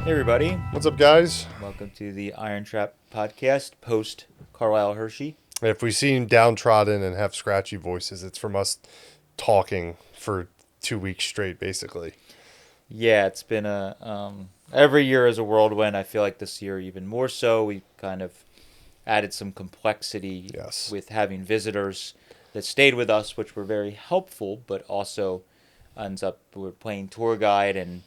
Hey everybody, What's up, guys? welcome to the IronTrap podcast post Carlisle Hershey. If we seem downtrodden and have scratchy voices, it's from us talking for 2 weeks straight, basically. Yeah, it's been a every year is a whirlwind. I feel like this year even more so. We kind of added some complexity Yes. with having visitors that stayed with us, which were very helpful, but also ends up we're playing tour guide and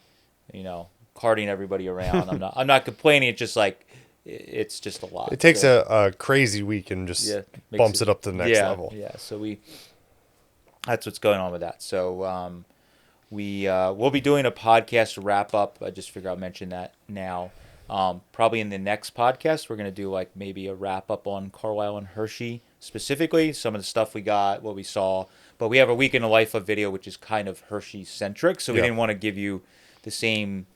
carting everybody around. I'm not complaining. It's just like it's just a lot. It takes So a crazy week and just yeah, makes bumps it it up to the next yeah level. yeah. So that's what's going on with that. So we'll be doing a podcast wrap up. I just figured I'll mention that now. Probably in the next podcast, we're gonna do like maybe a wrap up on Carlisle and Hershey specifically, some of the stuff we got, what we saw. But we have a week in the life of video, which is kind of Hershey centric, so we Yeah. didn't want to give you the same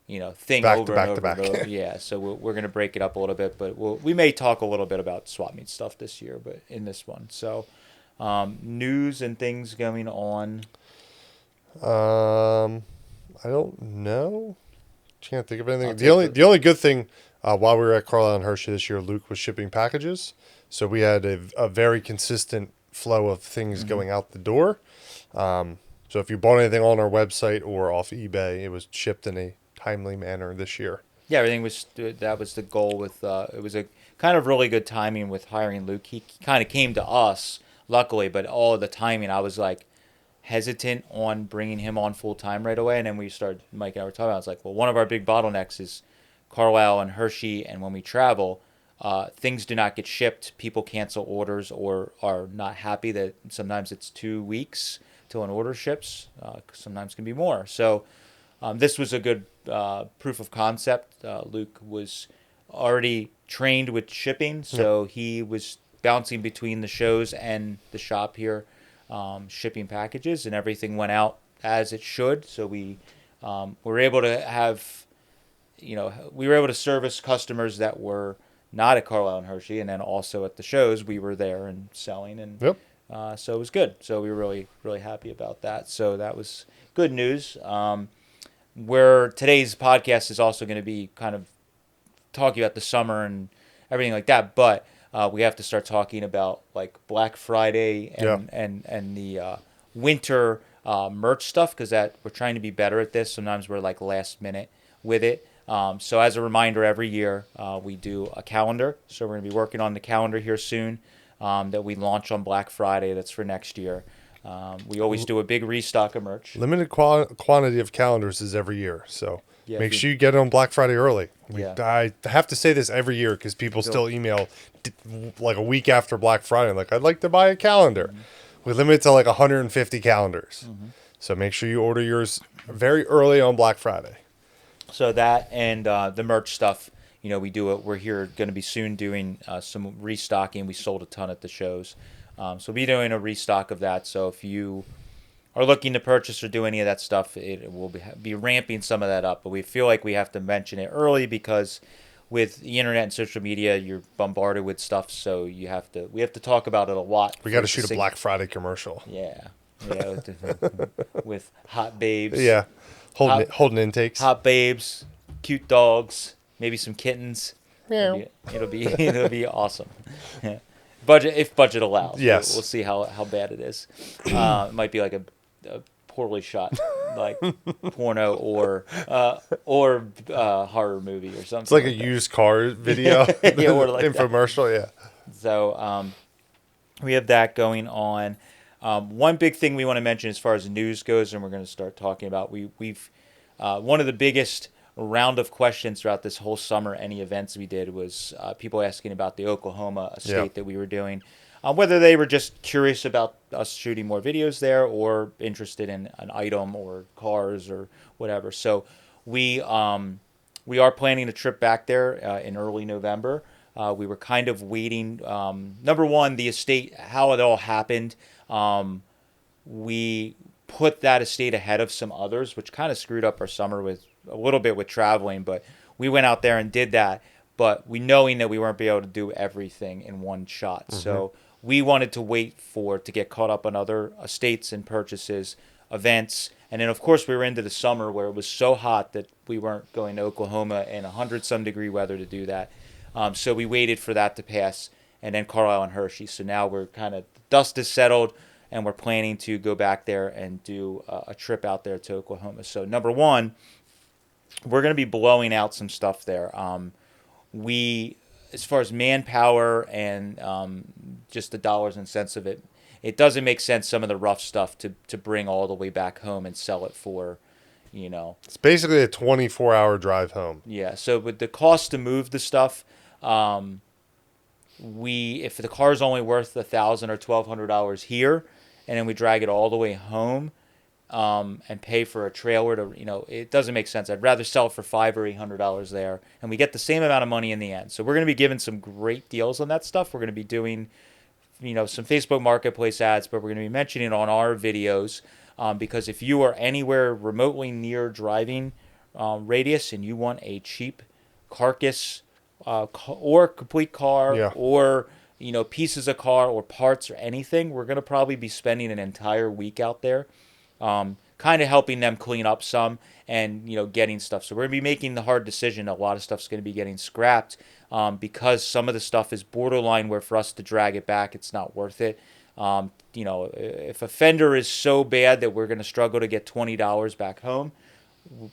thing Back to over and back to over and back. over. Yeah, so we're gonna break it up a little bit, but we may talk a little bit about swap meet stuff this year, but in this one. So news and things going on. I don't know. Can't think of anything. I'll The take only the only good thing while we were at Carlisle and Hershey this year, Luke was shipping packages, so we had a very consistent flow of things Mhm. going out the door. So if you bought anything on our website or off eBay, it was shipped in a timely manner this year. Yeah, everything was that was the goal with it was a kind of really good timing with hiring Luke. He kind of came to us luckily, but all of the timing I was like hesitant on bringing him on full time right away, and then we started Mike and I were talking about. I was like, well, one of our big bottlenecks is Carlisle and Hershey, and when we travel, things do not get shipped. People cancel orders or are not happy that sometimes it's 2 weeks till an order ships. Sometimes can be more. So this was a good proof of concept. Luke was already trained with shipping, Yep. so he was bouncing between the shows and the shop here, shipping packages, and everything went out as it should. So we were able to have, we were able to service customers that were not at Carlisle and Hershey, and then also at the shows we were there and selling, and Yep. so it was good. So we were really really happy about that. So that was good news. Where today's podcast is also going to be kind of talking about the summer and everything like that, but we have to start talking about like Black Friday Yeah. and the winter merch stuff because that we're trying to be better at this. Sometimes we're like last minute with it. So as a reminder, every year we do a calendar. So we're going to be working on the calendar here soon that we launch on Black Friday. That's for next year. We always do a big restock of merch. Limited quantity of calendars is every year, so Yeah, make sure you get it on Black Friday early. Yeah. I have to say this every year because people still email like a week after Black Friday, like, I'd like to buy a calendar. Mm-hmm. We limit it to like 150 calendars. So make sure you order yours very early on Black Friday. So that and the merch stuff, we do it. We're here going to be soon doing some restocking. We sold a ton at the shows, so we'll be doing a restock of that. So if you are looking to purchase or do any of that stuff, it will be ramping some of that up. But we feel like we have to mention it early because with the internet and social media, you're bombarded with stuff. So we have to talk about it a lot. We got to shoot a Black Friday commercial. Yeah, yeah, with hot babes. Yeah, holding intakes. Hot babes, cute dogs, maybe some kittens. Meow. It'll be awesome. Budget if budget allows. Yes. We'll see how bad it is. It might be like a poorly shot like porno or horror movie or something. It's like a that. used car video. Yeah, or like that. Infomercial. Yeah. So we have that going on. One big thing we want to mention as far as news goes, and we're going to start talking about, we've one of the biggest round of questions throughout this whole summer, any events we did, was people asking about the Oklahoma estate that we were doing. Whether they were just curious about us shooting more videos there or interested in an item or cars or whatever. So we are planning a trip back there in early November. We were kind of waiting. Number one, the estate, how it all happened. We put that estate ahead of some others, which kind of screwed up our summer with a little bit with traveling. But we went out there and did that. But we knowing that we weren't be able to do everything in one shot. Mm-hmm. So we wanted to wait to get caught up on other estates and purchases, events, And then, of course, we were into the summer where it was so hot that we weren't going to Oklahoma in 100-some-degree weather to do that. So we waited for that to pass, and then Carlisle and Hershey. So now we're kind of, dust is settled, and we're planning to go back there and do a trip out there to Oklahoma. So number one, we're going to be blowing out some stuff there. We, as far as manpower and just the dollars and cents of it, it doesn't make sense some of the rough stuff to bring all the way back home and sell it for, you know. It's basically a 24-hour drive home. Yeah. So with the cost to move the stuff, if the car's only worth $1,000 or $1,200 here, and then we drag it all the way home, and pay for a trailer to, it doesn't make sense. I'd rather sell it for $500 or $800 there, and we get the same amount of money in the end. So we're going to be giving some great deals on that stuff. We're going to be doing, some Facebook Marketplace ads, but we're going to be mentioning it on our videos, because if you are anywhere remotely near driving radius and you want a cheap carcass or complete car, Yeah. or pieces of car or parts or anything, we're going to probably be spending an entire week out there, kind of helping them clean up some and getting stuff. So we're going to be making the hard decision. A lot of stuff's going to be getting scrapped, because some of the stuff is borderline where for us to drag it back, it's not worth it. If a fender is so bad that we're going to struggle to get $20 back home,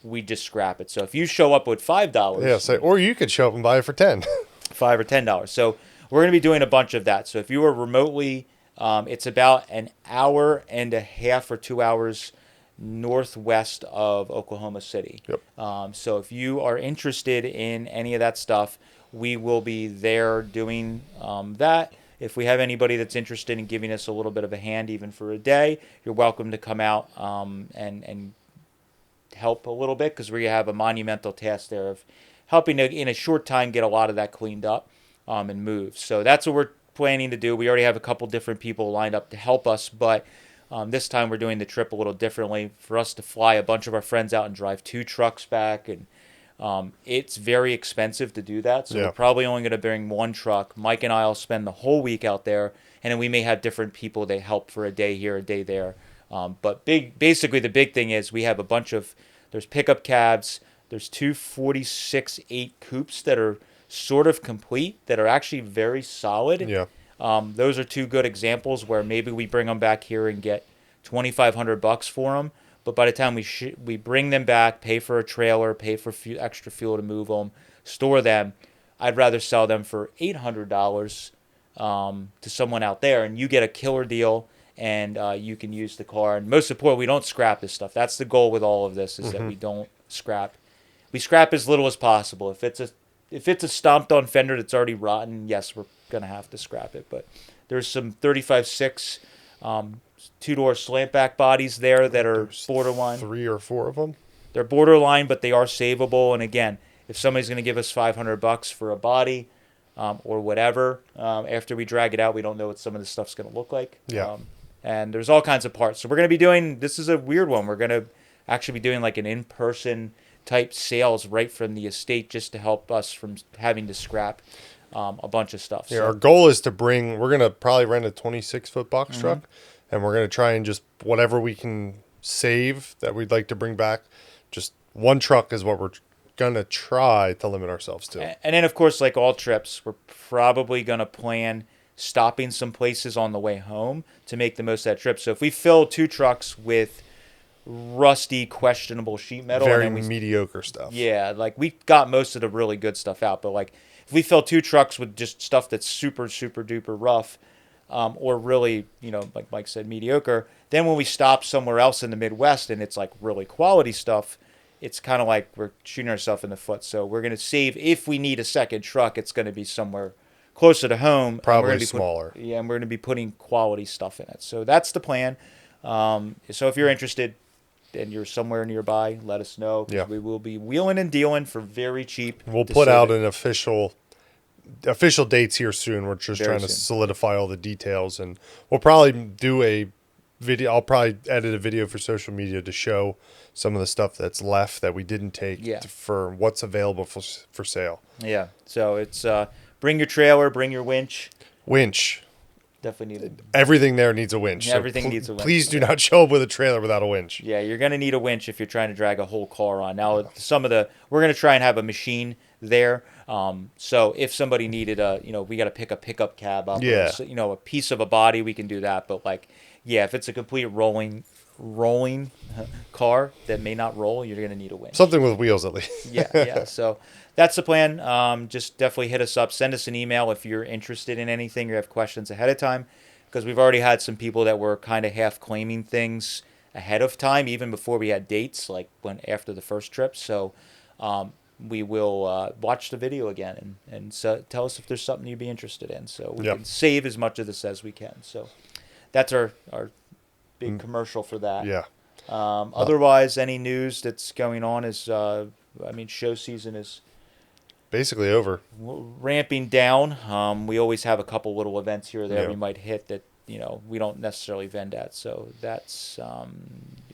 we just scrap it. So if you show up with $5, Yeah, or you could show up and buy it for 10. $5 or $10. So we're going to be doing a bunch of that. So if you are remotely, it's about an hour and a half or 2 hours northwest of Oklahoma City. Yep. So if you are interested in any of that stuff, we will be there doing that. If we have anybody that's interested in giving us a little bit of a hand, even for a day, you're welcome to come out and help a little bit, because we have a monumental task there of helping to, in a short time, get a lot of that cleaned up and moved. So that's what we're planning to do. We already have a couple different people lined up to help us, but this time we're doing the trip a little differently. For us to fly a bunch of our friends out and drive 2 trucks back, and it's very expensive to do that. So we're probably only going to bring 1 truck. Mike and I will spend the whole week out there, and then we may have different people that help for a day here, a day there. But basically the big thing is we have a bunch of, there's pickup cabs, there's 2 46/8 coupes that are sort of complete, that are actually very solid. Yeah. Those are 2 good examples where maybe we bring them back here and get $2,500 for them. But by the time we bring them back, pay for a trailer, pay for extra fuel to move them, store them, I'd rather sell them for $800 to someone out there, and you get a killer deal, and you can use the car. And most importantly, we don't scrap this stuff. That's the goal with all of this, is that we don't scrap. We scrap as little as possible. If it's a stomped on fender that's already rotten, yes, we're gonna have to scrap it. But there's some 35.6 2-door slantback bodies there that are borderline. 3 or 4 of them. They're borderline, but they are savable. And again, if somebody's going to give us $500 for a body, or whatever, after we drag it out, we don't know what some of this stuff's going to look like. Yeah. And there's all kinds of parts. So we're going to be doing, this is a weird one. We're going to actually be doing like an in-person type sales right from the estate, just to help us from having to scrap a bunch of stuff. Yeah, so our goal is to bring, we're going to probably rent a 26-foot box truck, and we're going to try and just whatever we can save that we'd like to bring back. Just 1 truck is what we're going to try to limit ourselves to. And then, of course, like all trips, we're probably going to plan stopping some places on the way home to make the most of that trip. So if we fill 2 trucks with rusty, questionable sheet metal, Very and then mediocre stuff. Yeah, like we got most of the really good stuff out, but like if we fill 2 trucks with just stuff that's super, super duper rough, or really, like Mike said, mediocre, then when we stop somewhere else in the Midwest and it's like really quality stuff, it's kind of like we're shooting ourselves in the foot. So we're going to save, if we need a second truck, it's going to be somewhere closer to home. Probably smaller. And we're going to be putting quality stuff in it. So that's the plan. So if you're interested and you're somewhere nearby, let us know. Yeah. We will be wheeling and dealing for very cheap. We'll put out an official dates here soon. We're just trying to solidify all the details, and we'll probably do a video. I'll probably edit a video for social media to show some of the stuff that's left that we didn't take for what's available for sale. Yeah. So it's bring your trailer, bring your winch. Definitely need Everything there needs a winch. Everything needs a winch. Please do not show up with a trailer without a winch. Yeah, you're going to need a winch if you're trying to drag a whole car on. Now, we're going to try and have a machine there. So if somebody needed we got to pick a pickup cab up, Yeah. or, a piece of a body, we can do that. But if it's a complete rolling car that may not roll, you're going to need a winch. Something with wheels at least. Yeah. So that's the plan. Just definitely hit us up. Send us an email if you're interested in anything or have questions ahead of time, because we've already had some people that were kind of half claiming things ahead of time, even before we had dates, like after the first trip. So we will watch the video again and so tell us if there's something you'd be interested in. So we can save as much of this as we can. So that's our big commercial for that. Yeah. Otherwise, any news that's going on is, show season is basically over. Ramping down. We always have a couple little events here or there we might hit that, we don't necessarily vend at. So that's,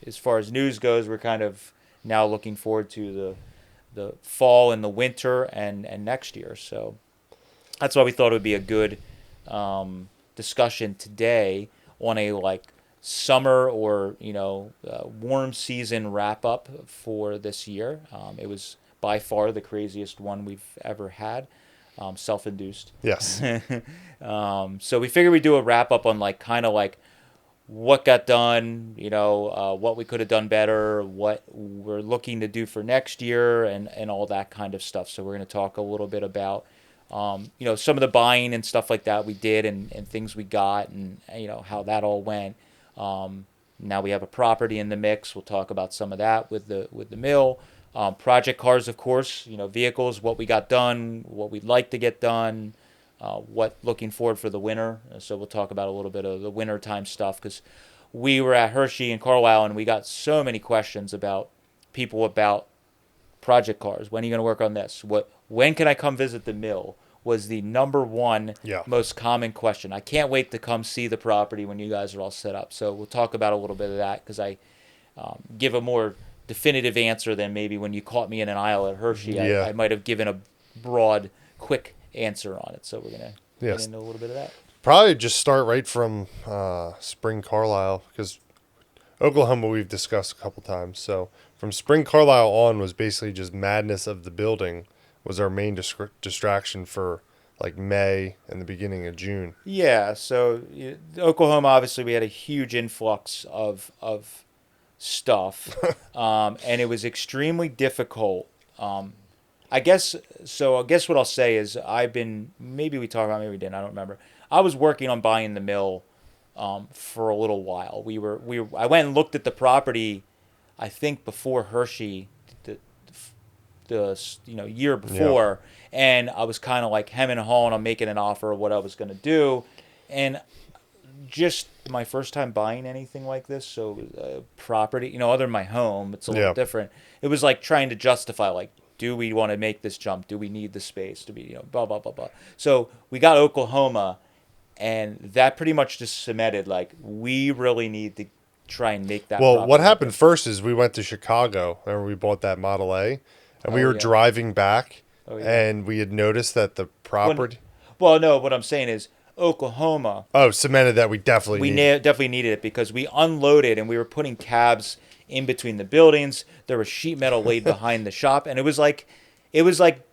as far as news goes, we're kind of now looking forward to the fall and the winter and next year. So that's why we thought it would be a good discussion today on a summer or warm season wrap up for this year. It was by far the craziest one we've ever had, self-induced. Yes. So we figured we'd do a wrap up on what got done, what we could have done better, what we're looking to do for next year, and all that kind of stuff. So we're going to talk a little bit about some of the buying and stuff like that we did and things we got and how that all went. Now we have a property in the mix. We'll talk about some of that with the mill. Project cars, of course, vehicles, what we got done, what we'd like to get done, what looking forward for the winter. So we'll talk about a little bit of the wintertime stuff, because we were at Hershey and Carlisle and we got so many questions about project cars. When are you going to work on this? When can I come visit the mill? Was the number one most common question. I can't wait to come see the property when you guys are all set up. So we'll talk about a little bit of that, because I give a more definitive answer than maybe when you caught me in an aisle at Hershey. I might have given a broad, quick answer on it. So we're going to get into a little bit of that. Probably just start right from Spring Carlisle, because Oklahoma we've discussed a couple times. So from Spring Carlisle on was basically just madness of the building was our main distraction for May and the beginning of June. Yeah, so Oklahoma, obviously we had a huge influx of stuff, and it was extremely difficult. I guess what I'll say is maybe we talked about, maybe we didn't, I don't remember. I was working on buying the mill for a little while. I went and looked at the property, I think before Hershey, the year before, and I was kind of hemming and hawing on making an offer of what I was going to do, and just my first time buying anything like this, so property, other than my home, it's a little different. It was trying to justify, do we want to make this jump? Do we need the space? Do we, blah, blah, blah, blah. So we got Oklahoma, and that pretty much just cemented, we really need to try and make that. Well, what happened first is we went to Chicago, and we bought that Model A, and we were driving back, and we had noticed that the property... Well, no, what I'm saying is Oklahoma... cemented that we definitely definitely needed it, because we unloaded, and we were putting cabs in between the buildings. There was sheet metal laid behind the shop, and it was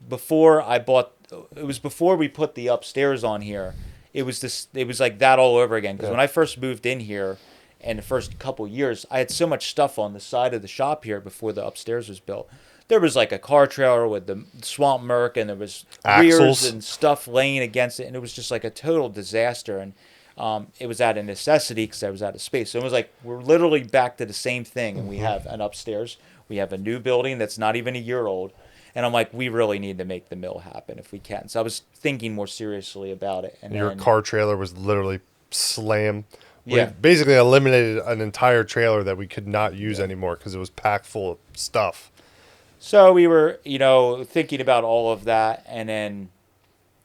before I bought... It was before we put the upstairs on here. It was that all over again, because when I first moved in here, and the first couple years, I had so much stuff on the side of the shop here before the upstairs was built. There was a car trailer with the Swamp Merc, and there was rears and stuff laying against it, and it was just a total disaster. And it was out of necessity because I was out of space. So it was we're literally back to the same thing, and we have an upstairs. We have a new building that's not even a year old, and I'm we really need to make the mill happen if we can. So I was thinking more seriously about it. And your car trailer was literally slammed. We Yeah. basically eliminated an entire trailer that we could not use anymore because it was packed full of stuff. So we were, thinking about all of that, and then,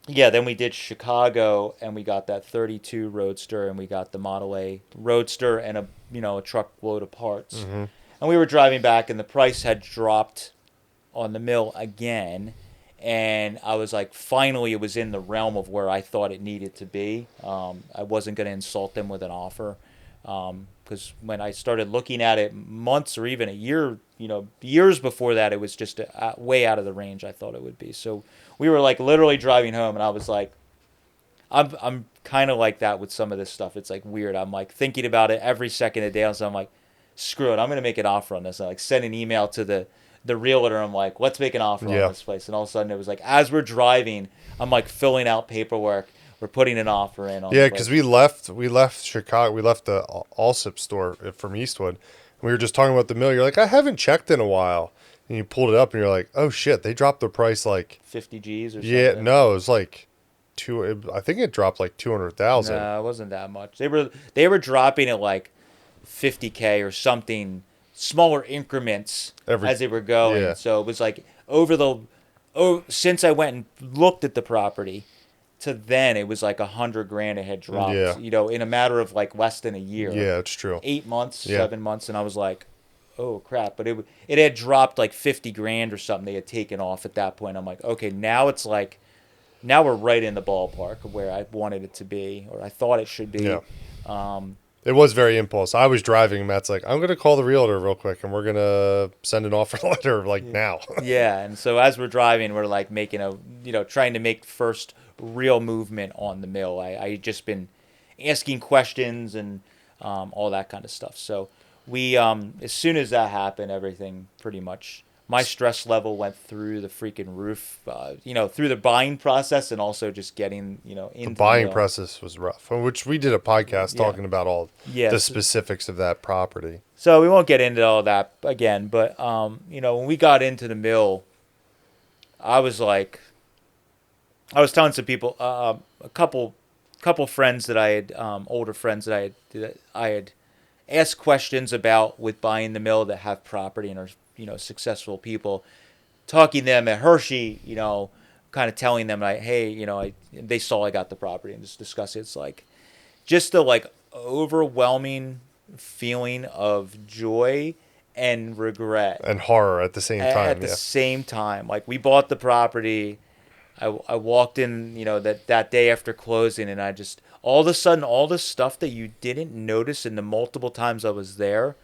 then we did Chicago, and we got that 32 Roadster, and we got the Model A Roadster, and a truckload of parts. And we were driving back, and the price had dropped on the mill again, and I was like, finally, it was in the realm of where I thought it needed to be. I wasn't going to insult them with an offer, because when I started looking at it months or even a year, years before that, it was just way out of the range I thought it would be. So we were like literally driving home, and I was like, I'm kind of like that with some of this stuff. It's like weird. I'm like thinking about it every second of the day, so I'm like, screw it, I'm gonna make an offer on this. I like send an email to the realtor. I'm like, let's make an offer on this place. And all of a sudden, it was like, as we're driving, I'm like filling out paperwork. We're putting an offer in. On Yeah, because we left Chicago. We left the Allsip store from Eastwood. And we were just talking about the mill. You're like, I haven't checked in a while. And you pulled it up, and you're like, oh shit, they dropped the price like 50 G's or yeah, something. no, it was like I think it dropped like 200,000. No, it wasn't that much. They were dropping it like 50K or something, smaller increments as they were going. Yeah. So it was like since I went and looked at the property to then, it was like $100,000 it had dropped. Yeah. In a matter of like less than a year. Yeah, it's true. 8 months, Yeah. 7 months, and I was like, oh crap! But it had dropped like $50,000 or something. They had taken off at that point. I'm like, okay, now it's like, now we're right in the ballpark of where I wanted it to be, or I thought it should be. Yeah. It was very impulse. I was driving, and Matt's like, I'm going to call the realtor real quick, and we're going to send an offer letter like now. Yeah, and so as we're driving, we're like making trying to make first real movement on the mill. I just been asking questions and all that kind of stuff. So we, as soon as that happened, everything pretty much, my stress level went through the freaking roof, through the buying process and also just getting, into The buying process was rough, which we did a podcast talking about all the specifics of that property. So we won't get into all that again, but, when we got into the mill, I was telling some people, a couple friends that I had, older friends that I had asked questions about with buying the mill that have property and are, successful people, talking to them at Hershey, kind of telling them like, hey, they saw I got the property and just discuss it. It's like just the like overwhelming feeling of joy and regret and horror at the same time. At the same time, like we bought the property. I walked in, that day after closing, and I just all of a sudden all the stuff that you didn't notice in the multiple times I was there.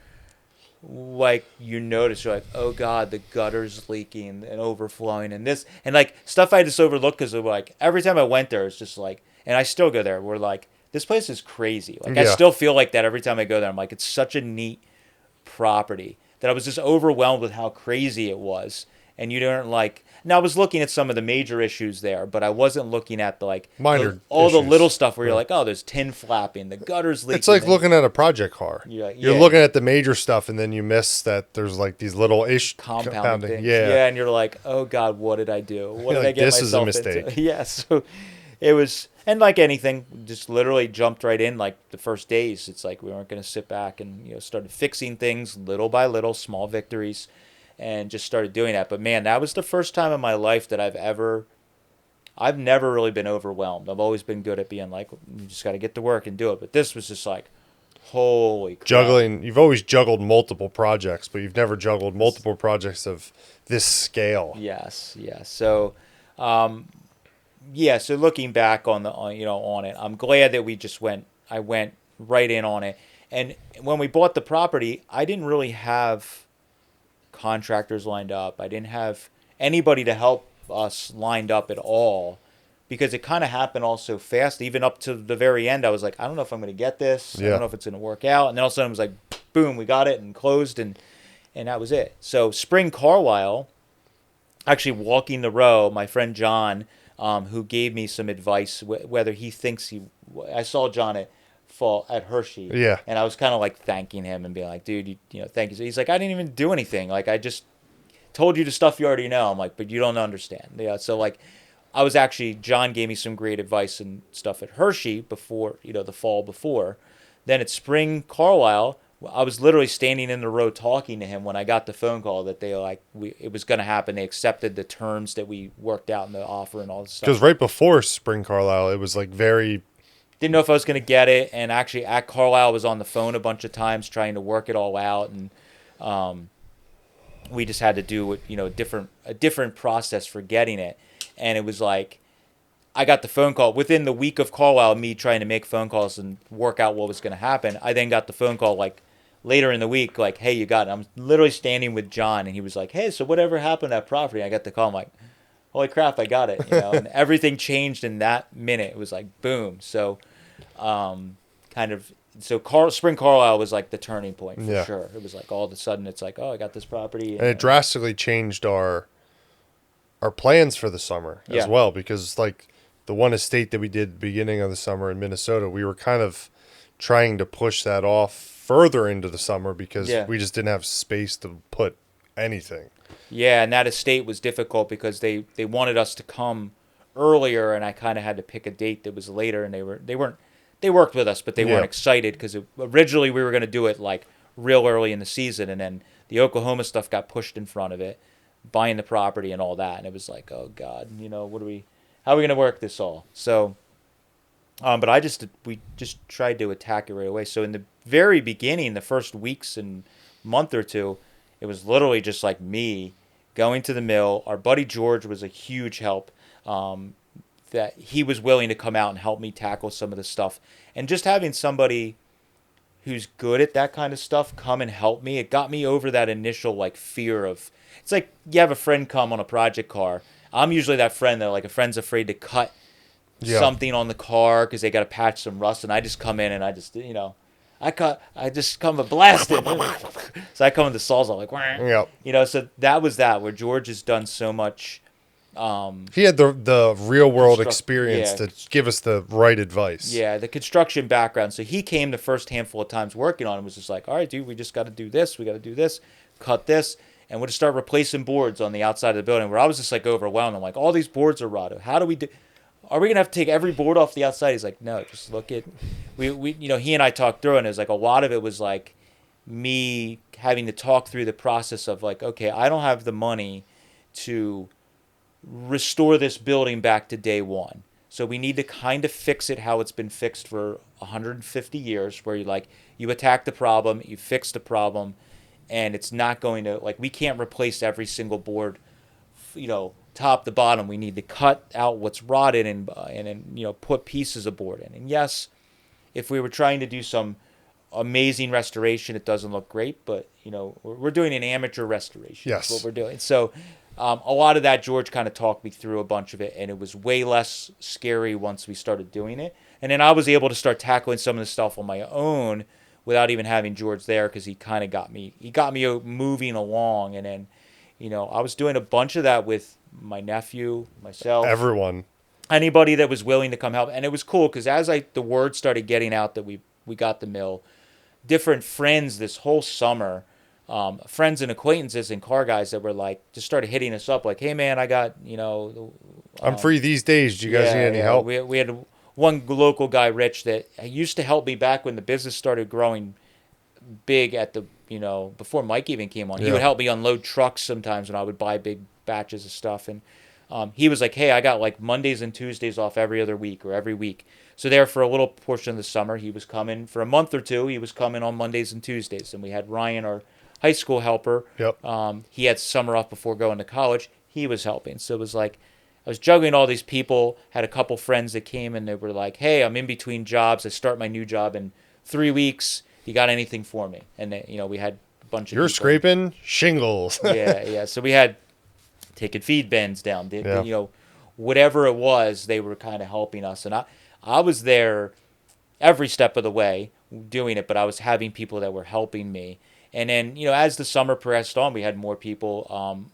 Like you notice, you're like, oh god, the gutter's leaking and overflowing, and this and like stuff I just overlooked because of like every time I went there, it's just like, and I still go there. We're like, this place is crazy. Like I still feel like that every time I go there. I'm like, it's such a neat property that I was just overwhelmed with how crazy it was, and you don't like. Now I was looking at some of the major issues there, but I wasn't looking at the like minor all the little stuff where you're like, oh, there's tin flapping, the gutter's leaking. It's like looking at a project car. You're looking at the major stuff, and then you miss that there's like these little compounding things. Yeah, and you're like, oh god, what did I do? What did I get this myself is a mistake. into? Yeah, so it was, and like anything, just literally jumped right in. Like the first days, it's like we weren't going to sit back and started fixing things little by little, small victories. And just started doing that. But man, that was the first time in my life that I've never really been overwhelmed. I've always been good at being like, you just got to get to work and do it. But this was just like, holy crap. Juggling. You've always juggled multiple projects, but you've never juggled multiple projects of this scale. Yes. So, so looking back on it, I'm glad that I went right in on it. And when we bought the property, I didn't really have contractors lined up. I didn't have anybody to help us lined up at all because it kind of happened all so fast. Even up to the very end, I was like, I don't know if I'm going to get this. I don't know if it's going to work out. And then all of a sudden it was like, boom, we got it and closed, and that was it. So Spring Carlisle, actually walking the row, my friend John, who gave me some advice, whether he thinks I saw John at Hershey. Yeah. And I was kind of like thanking him and being like, dude, thank you. So he's like, I didn't even do anything. Like, I just told you the stuff you already know. I'm like, but you don't understand. Yeah. So like, John gave me some great advice and stuff at Hershey before, the fall before. Then at Spring Carlisle, I was literally standing in the row talking to him when I got the phone call that it was going to happen. They accepted the terms that we worked out in the offer and all this stuff. Because right before Spring Carlisle, it was like very... Didn't know if I was going to get it, and actually at Carlisle I was on the phone a bunch of times trying to work it all out, and we just had to do a different process for getting it. And it was like, I got the phone call within the week of Carlisle, me trying to make phone calls and work out what was going to happen. I then got the phone call like later in the week, like, hey, you got it. I'm literally standing with John, and he was like, hey, so whatever happened to that property? I got the call. I'm like, holy crap, I got it. And everything changed in that minute. It was like, boom. So, kind of, so Spring Carlisle was like the turning point for sure. It was like all of a sudden, it's like, oh, I got this property. And it drastically changed our plans for the summer as well, because like the one estate that we did at the beginning of the summer in Minnesota, we were kind of trying to push that off further into the summer because we just didn't have space to put anything. Yeah, and that estate was difficult because they wanted us to come earlier, and I kind of had to pick a date that was later, and they worked with us, but they weren't excited because originally we were going to do it like real early in the season, and then the Oklahoma stuff got pushed in front of it, buying the property and all that, and it was like, oh God, how are we going to work this all? So, but we just tried to attack it right away. So in the very beginning, the first weeks and month or two, it was literally just like me going to the mill. Our buddy George was a huge help. That he was willing to come out and help me tackle some of the stuff, and just having somebody who's good at that kind of stuff come and help me, it got me over that initial like fear of. It's like you have a friend come on a project car. I'm usually that friend that like a friend's afraid to cut something on the car because they got to patch some rust, and I just come in and I just I just come and blast it. So I come with the sawzall like, so that was that where George has done so much. He had the real world experience to give us the right advice. Yeah, the construction background. So he came the first handful of times working on it, was just like, all right, dude, we just got to do this. We got to do this, cut this. And we'll just start replacing boards on the outside of the building, where I was just like overwhelmed. I'm like, all these boards are rotted. How do we do? Are we going to have to take every board off the outside? He's like, no, just look at, he and I talked through it, and it was like a lot of it was like me having to talk through the process of like, okay, I don't have the money to restore this building back to day one. So we need to kind of fix it how it's been fixed for 150 years, where you attack the problem, you fix the problem, and it's not going to, like, we can't replace every single board, top to bottom. We need to cut out what's rotted and put pieces of board in. And yes, if we were trying to do some amazing restoration, it doesn't look great, but we're doing an amateur restoration. Yes. That's what we're doing. So a lot of that, George kind of talked me through a bunch of it, and it was way less scary once we started doing it. And then I was able to start tackling some of the stuff on my own without even having George there, because he kind of got me moving along. And then, I was doing a bunch of that with my nephew, myself, everyone, anybody that was willing to come help. And it was cool because as the word started getting out that we got the mill, different friends this whole summer, friends and acquaintances and car guys that were like, just started hitting us up like, hey man, I got, I'm free these days. Do you guys need any help? We had one local guy, Rich, that used to help me back when the business started growing big before Mike even came on. He would help me unload trucks sometimes when I would buy big batches of stuff. And he was like, hey, I got like Mondays and Tuesdays off every other week or every week. So there for a little portion of the summer, he was coming for a month or two. He was coming on Mondays and Tuesdays. And we had Ryan, our high school helper. Yep. He had summer off before going to college. He was helping. So it was like, I was juggling all these people, had a couple friends that came and they were like, hey, I'm in between jobs. I start my new job in 3 weeks. You got anything for me? And they, we had a bunch of You're people. scraping shingles. Yeah. So we had taking feed bins down. Whatever it was, they were kind of helping us. And I was there every step of the way doing it, but I was having people that were helping me. And then, as the summer progressed on, we had more people.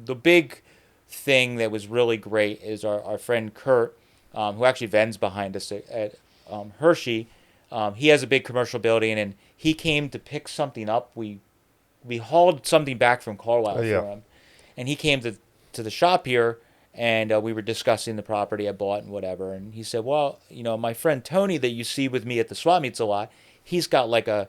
The big thing that was really great is our friend Kurt, who actually vends behind us at Hershey. He has a big commercial building, and he came to pick something up. We hauled something back from Carlisle for him, and he came to the shop here, and we were discussing the property I bought and whatever. And he said, well, my friend Tony that you see with me at the swap meets a lot, he's got like a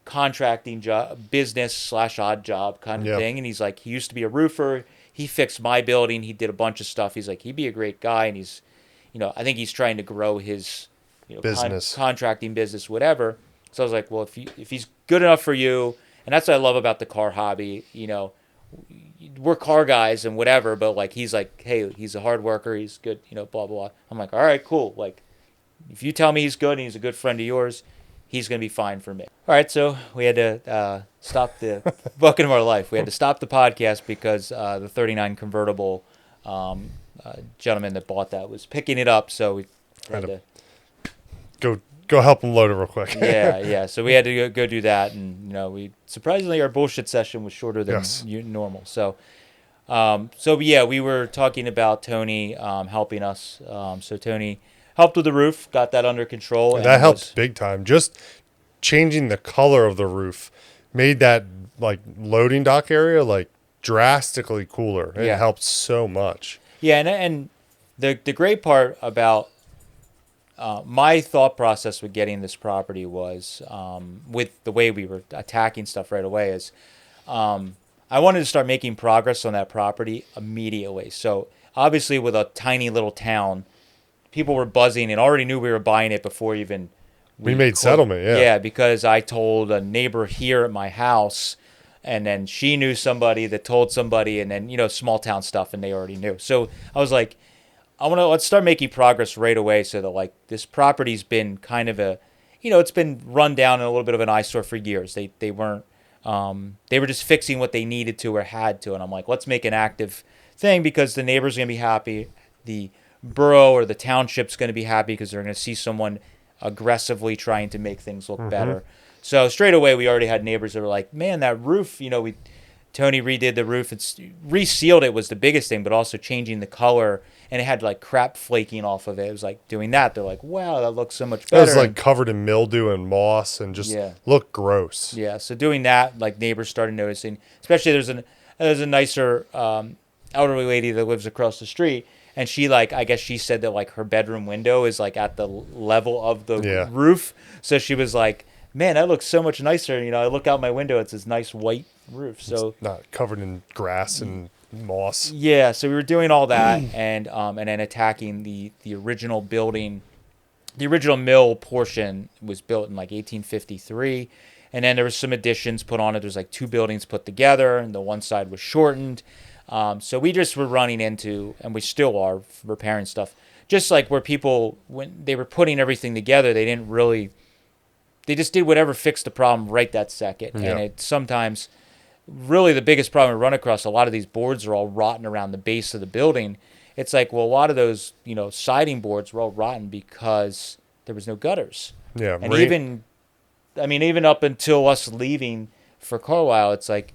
contracting job, business / odd job kind of thing. And he's like, he used to be a roofer. He fixed my building. He did a bunch of stuff. He's like, he'd be a great guy. And he's, I think he's trying to grow his business, contracting business, whatever. So I was like, well, if he's good enough for you, and that's what I love about the car hobby, we're car guys and whatever, but like he's like, hey, he's a hard worker, he's good, blah blah blah. I'm like, all right, cool. Like, if you tell me he's good and he's a good friend of yours, he's gonna be fine for me. All right, so we had to stop the bucket of our life. We had to stop the podcast because the '39 convertible gentleman that bought that was picking it up, so we had to go help him load it real quick. yeah. So we had to go do that, and we surprisingly our bullshit session was shorter than normal. So, yeah, we were talking about Tony helping us. So Tony helped with the roof, got that under control, and that helped big time. Just changing the color of the roof made that like loading dock area like drastically cooler. It helped so much. Yeah, and the great part about my thought process with getting this property was, with the way we were attacking stuff right away, is I wanted to start making progress on that property immediately. So obviously with a tiny little town, people were buzzing and already knew we were buying it before even we made settlement. Yeah, because I told a neighbor here at my house, and then she knew somebody that told somebody, and then small town stuff, and they already knew. So I was like, let's start making progress right away, so that like this property's been kind of it's been run down and a little bit of an eyesore for years. They weren't they were just fixing what they needed to or had to, and I'm like, let's make an active thing because the neighbors are gonna be happy, the borough or the township's gonna be happy because they're gonna see someone aggressively trying to make things look better. So straight away we already had neighbors that were like, man, that roof, Tony redid the roof. It's resealed it was the biggest thing, but also changing the color, and it had like crap flaking off of it. It was like doing that. They're like, wow, that looks so much better. It was like covered in mildew and moss and just looked gross. Yeah. So doing that, like neighbors started noticing, especially there's a nicer elderly lady that lives across the street. And she I guess she said that like her bedroom window is like at the level of the roof. So she was like, man, that looks so much nicer. I look out my window, it's this nice white roof. So it's not covered in grass and moss. Yeah, so we were doing all that and then attacking the original building. The original mill portion was built in like 1853, and then there was some additions put on it. There's like two buildings put together, and the one side was shortened. So we just were running into, and we still are, repairing stuff. Just like where people, when they were putting everything together, they just did whatever fixed the problem right that second. Yeah. And it sometimes, really the biggest problem we run across, a lot of these boards are all rotten around the base of the building. It's like, well, a lot of those, siding boards were all rotten because there was no gutters. Yeah. And even up until us leaving for Carlisle, it's like,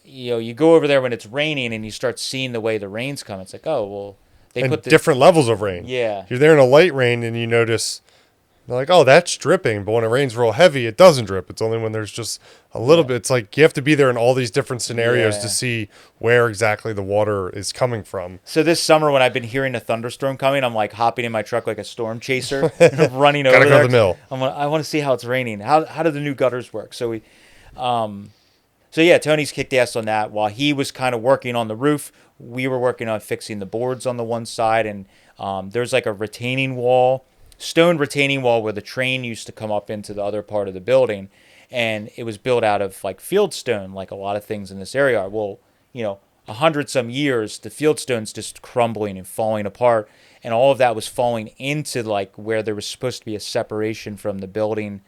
you go over there when it's raining and you start seeing the way the rain's coming. It's like, oh, well, they put different levels of rain. Yeah. You're there in a light rain and you notice, they're like, oh, that's dripping. But when it rains real heavy, it doesn't drip. It's only when there's just a little bit. It's like you have to be there in all these different scenarios to see where exactly the water is coming from. So this summer when I've been hearing a thunderstorm coming, I'm like hopping in my truck like a storm chaser, running over there. Gotta go to the mill. I want to see how it's raining. How do the new gutters work? So we... So yeah, Tony's kicked ass on that. While he was kind of working on the roof, we were working on fixing the boards on the one side. And there's like a retaining wall, stone retaining wall where the train used to come up into the other part of the building. And it was built out of like field stone, like a lot of things in this area are. Well, 100-some years, the field stone's just crumbling and falling apart. And all of that was falling into like where there was supposed to be a separation from the building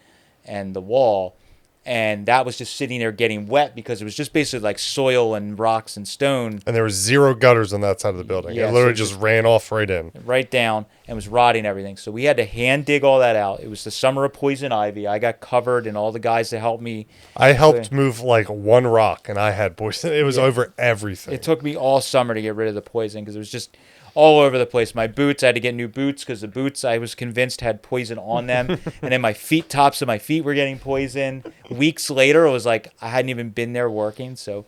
and the wall. And that was just sitting there getting wet because it was just basically like soil and rocks and stone. And there was zero gutters on that side of the building. Yeah, it literally just ran off right in. Right down and was rotting everything. So we had to hand dig all that out. It was the summer of poison ivy. I got covered and all the guys that helped me. I helped move like one rock and I had poison. It was over everything. It took me all summer to get rid of the poison because it was just all over the place. My boots, I had to get new boots because the boots I was convinced had poison on them. And then my tops of my feet were getting poison. Weeks later, it was like I hadn't even been there working. So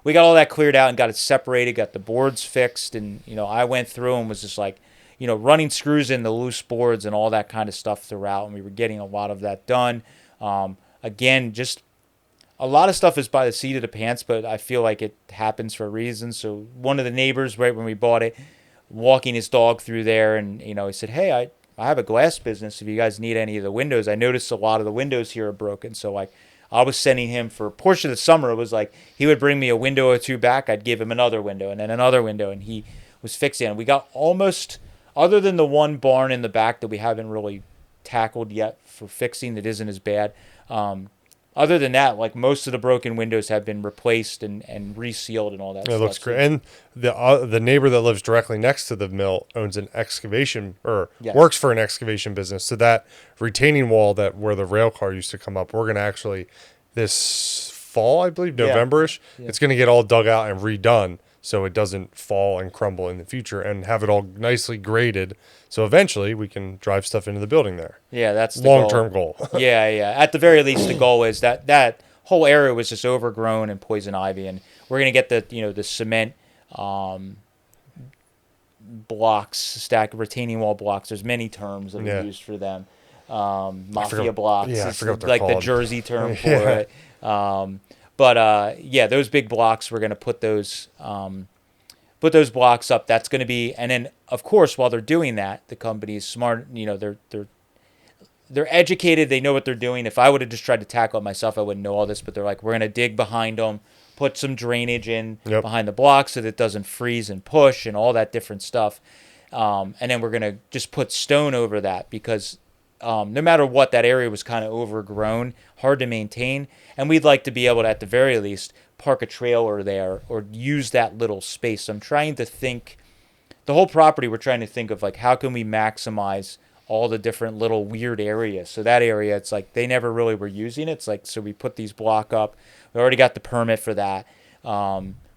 we got all that cleared out and got it separated, got the boards fixed. And, I went through and was just like, running screws in the loose boards and all that kind of stuff throughout. And we were getting a lot of that done. Again, just a lot of stuff is by the seat of the pants, but I feel like it happens for a reason. So one of the neighbors, right when we bought it, walking his dog through there, and he said, hey, I have a glass business if you guys need any of the windows. I noticed a lot of the windows here are broken, so like I was sending him for a portion of the summer. It was like he would bring me a window or two back. I'd give him another window and then another window, and he was fixing it. We got almost, other than the one barn in the back that we haven't really tackled yet for fixing that isn't as bad. Other than that, like most of the broken windows have been replaced and resealed and all that It stuff. looks great. And the neighbor that lives directly next to the mill owns an excavation or works for an excavation business. So that retaining wall that where the rail car used to come up, we're going to actually this fall, I believe, November-ish, it's going to get all dug out and redone so it doesn't fall and crumble in the future, and have it all nicely graded. So eventually we can drive stuff into the building there. Yeah, that's the long-term goal. Yeah. At the very least, the goal is that whole area was just overgrown and poison ivy, and we're gonna get the cement blocks, stack retaining wall blocks. There's many terms that are used for them. Mafia blocks. Yeah, I forgot what they're like called. the Jersey term for it. But those big blocks, we're gonna put those blocks up. That's going to be, and then of course, while they're doing that, the company is smart. They're educated. They know what they're doing. If I would have just tried to tackle it myself, I wouldn't know all this. But they're like, we're going to dig behind them, put some drainage in behind the blocks so that it doesn't freeze and push and all that different stuff. And then we're going to just put stone over that because no matter what, that area was kind of overgrown, hard to maintain, and we'd like to be able to, at the very least, park a trailer there or use that little space. I'm trying to think, the whole property, we're trying to think of like how can we maximize all the different little weird areas. So that area, it's like they never really were using it. It's like, so we put these block up. We already got the permit for that.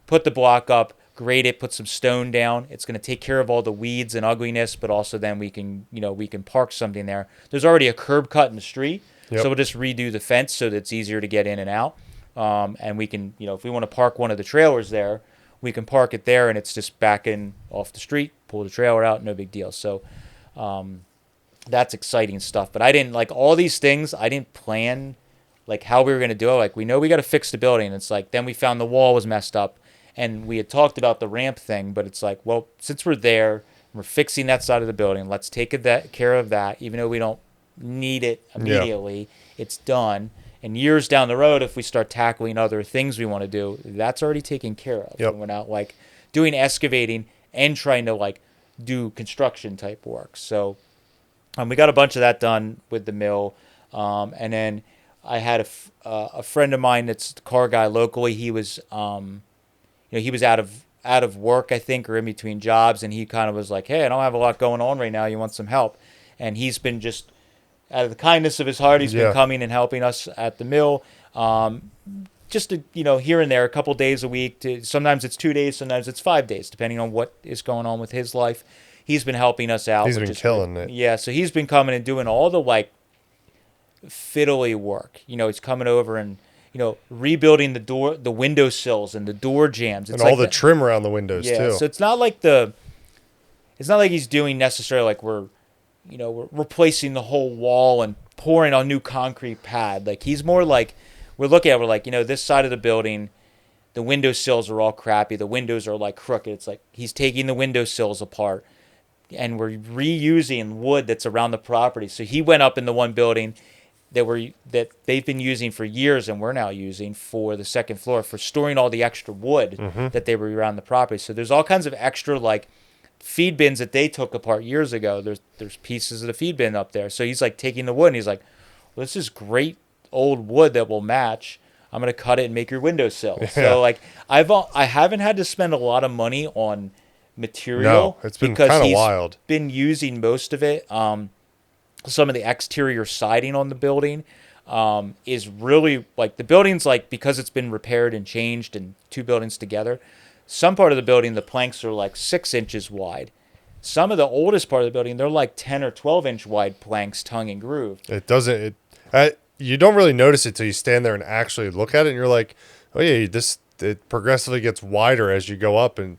Put the block up, grade it, put some stone down. It's going to take care of all the weeds and ugliness, but also then we can park something there. There's already a curb cut in the street. So we'll just redo the fence so that it's easier to get in and out. And we can, if we want to park one of the trailers there, we can park it there and it's just backing off the street, pull the trailer out, no big deal. So that's exciting stuff. But I didn't, like all these things, I didn't plan like how we were going to do it. Like we know we got to fix the building. It's like, then we found the wall was messed up and we had talked about the ramp thing, but it's like, well, since we're there, we're fixing that side of the building. Let's take care of that, even though we don't need it immediately. It's done. And years down the road, if we start tackling other things we want to do, that's already taken care of. And we're not like doing excavating and trying to like do construction type work. So we got a bunch of that done with the mill. And then I had a friend of mine that's the car guy locally. He was he was out of work, I think, or in between jobs, and he kind of was like, hey, I don't have a lot going on right now. You want some help? And he's been just, out of the kindness of his heart, he's been coming and helping us at the mill, just to, here and there, a couple days a week. Sometimes it's 2 days, sometimes it's 5 days, depending on what is going on with his life. He's been helping us out. He's been killing it. Yeah, so he's been coming and doing all the like fiddly work. He's coming over and rebuilding the window sills and the door jambs. It's and all the trim around the windows too. So it's not like he's doing necessarily like we're replacing the whole wall and pouring a new concrete pad. Like he's more like, we're like, this side of the building, the window sills are all crappy. The windows are like crooked. It's like he's taking the window sills apart and we're reusing wood that's around the property. So he went up in the one building that they've been using for years and we're now using for the second floor for storing all the extra wood that they were around the property. So there's all kinds of extra like feed bins that they took apart years ago. There's pieces of the feed bin up there. So he's like taking the wood and he's like, well, this is great old wood that will match. I'm going to cut it and make your windowsill. Yeah. So like I haven't had to spend a lot of money on material. No, it's been kind of wild. Been using most of it. Some of the exterior siding on the building is really like the building's like, because it's been repaired and changed and two buildings together, some part of the building, the planks are like 6 inches wide. Some of the oldest part of the building, they're like 10 or 12 inch wide planks, tongue and groove. You don't really notice it till you stand there and actually look at it and you're like, oh yeah, it progressively gets wider as you go up. And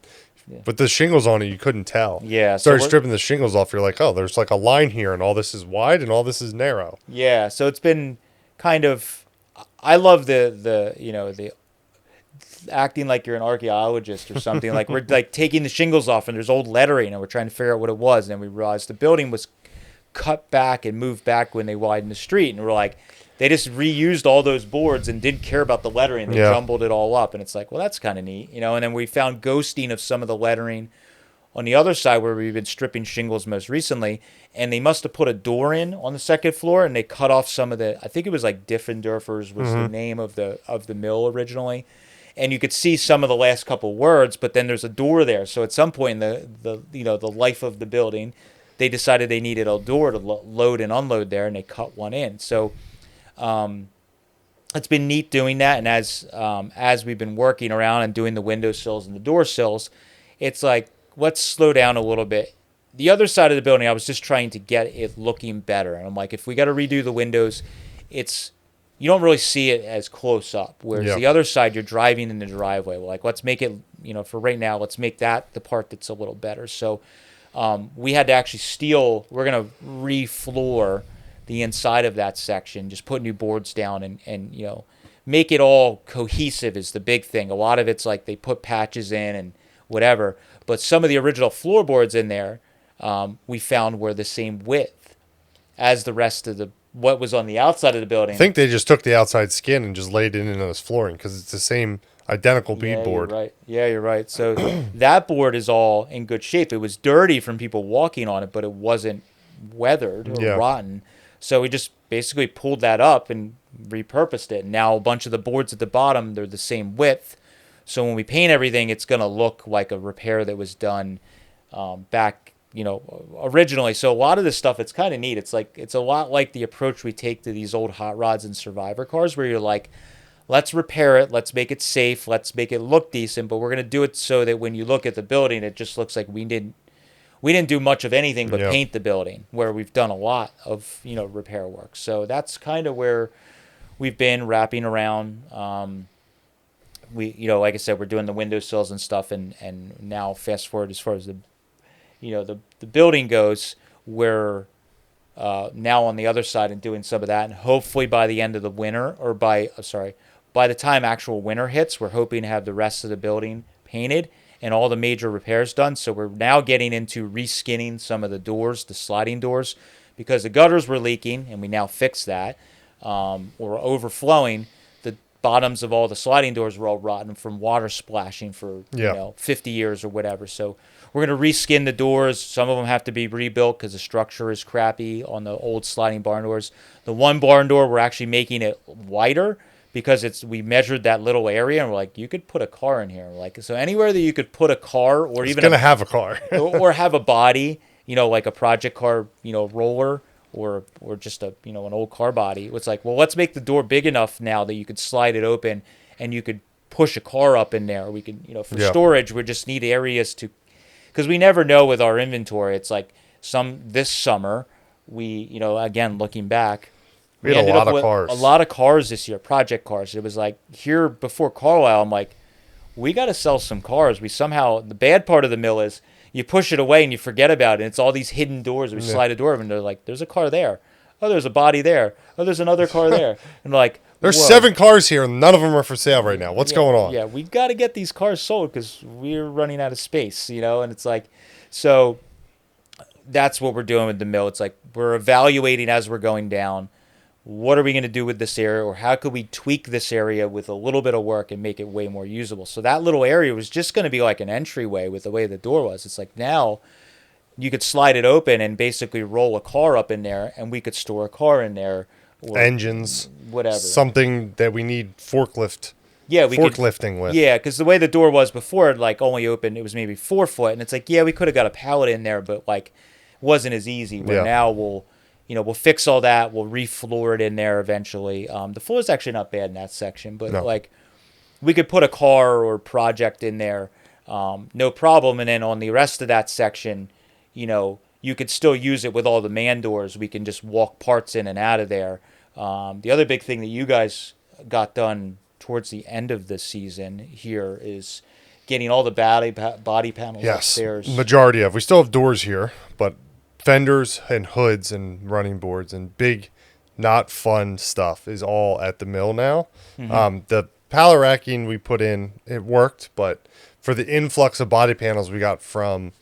but the shingles on it, you couldn't tell. Yeah. Started stripping the shingles off. You're like, oh, there's like a line here and all this is wide and all this is narrow. Yeah. So it's been kind of, I love the acting like you're an archaeologist or something. Like we're like taking the shingles off and there's old lettering and we're trying to figure out what it was. And then we realized the building was cut back and moved back when they widened the street. And we're like, they just reused all those boards and didn't care about the lettering. They jumbled it all up, and it's like, well, that's kind of neat, And then we found ghosting of some of the lettering on the other side where we've been stripping shingles most recently, and they must have put a door in on the second floor, and they cut off some of the. I think it was like Diffendorfer's was the name of the mill originally, and you could see some of the last couple words, but then there's a door there. So at some point in the life of the building, they decided they needed a door to load and unload there, and they cut one in. So it's been neat doing that, and as we've been working around and doing the window sills and the door sills, it's like, let's slow down a little bit. The other side of the building, I was just trying to get it looking better, and I'm like, if we got to redo the windows, you don't really see it as close up. Whereas the other side, you're driving in the driveway. We're like, let's make it, for right now, let's make that the part that's a little better. So we had to actually we're going to re-floor the inside of that section, just put new boards down and make it all cohesive is the big thing. A lot of it's like they put patches in and whatever, but some of the original floorboards in there we found were the same width as the rest of what was on the outside of the building. I think they just took the outside skin and just laid it in as flooring because it's the same identical bead board. You're right. Yeah, you're right. So that board is all in good shape. It was dirty from people walking on it, but it wasn't weathered or rotten. So we just basically pulled that up and repurposed it. Now a bunch of the boards at the bottom, they're the same width. So when we paint everything, it's going to look like a repair that was done back, originally. So a lot of this stuff, it's kind of neat. It's a lot like the approach we take to these old hot rods and survivor cars, where you're like, let's repair it, let's make it safe, let's make it look decent, but we're going to do it so that when you look at the building, it just looks like we didn't do much of anything but paint the building, where we've done a lot of repair work. So that's kind of where we've been wrapping around. We like I said, we're doing the windowsills and stuff, and now fast forward as far as the building goes, we're now on the other side and doing some of that, and hopefully by the end of the winter, or by the time actual winter hits, we're hoping to have the rest of the building painted and all the major repairs done. So we're now getting into reskinning some of the doors, the sliding doors, because the gutters were leaking, and we now fixed that, or overflowing. The bottoms of all the sliding doors were all rotten from water splashing for 50 years or whatever. So we're going to reskin the doors. Some of them have to be rebuilt because the structure is crappy on the old sliding barn doors. The one barn door, we're actually making it wider because we measured that little area, and we're like, you could put a car in here. Like, so anywhere that you could put a car, or even going to have a car, or have a body, like a project car, roller, or just a an old car body. It's like, well, let's make the door big enough now that you could slide it open and you could push a car up in there. We can, for storage, we just need areas to, because we never know with our inventory. It's like this summer, we, again, looking back, we had a lot of cars. A lot of cars this year, project cars. It was like, here before Carlisle, I'm like, we got to sell some cars. The bad part of the mill is you push it away and you forget about it. And it's all these hidden doors. We slide a door over and they're like, there's a car there. Oh, there's a body there. Oh, there's another car there. And like, there's 7 cars here and none of them are for sale right now. What's going on? Yeah, we got to get these cars sold because we're running out of space, and it's like, so that's what we're doing with the mill. It's like we're evaluating as we're going down. What are we going to do with this area, or how could we tweak this area with a little bit of work and make it way more usable? So that little area was just going to be like an entryway with the way the door was. It's like now you could slide it open and basically roll a car up in there, and we could store a car in there. Or engines, whatever. Something that we need forklifting with. Yeah, because the way the door was before, it like only opened, it was maybe 4 foot, and it's like, we could have got a pallet in there, but like it wasn't as easy. Where now we'll fix all that. We'll refloor it in there eventually. The floor is actually not bad in that section, but like we could put a car or project in there, no problem. And then on the rest of that section, you could still use it with all the man doors. We can just walk parts in and out of there. The other big thing that you guys got done towards the end of the season here is getting all the body panels upstairs. Majority of. We still have doors here, but fenders and hoods and running boards and big, not fun stuff is all at the mill now. Mm-hmm. The pallet racking we put in, it worked, but for the influx of body panels we got from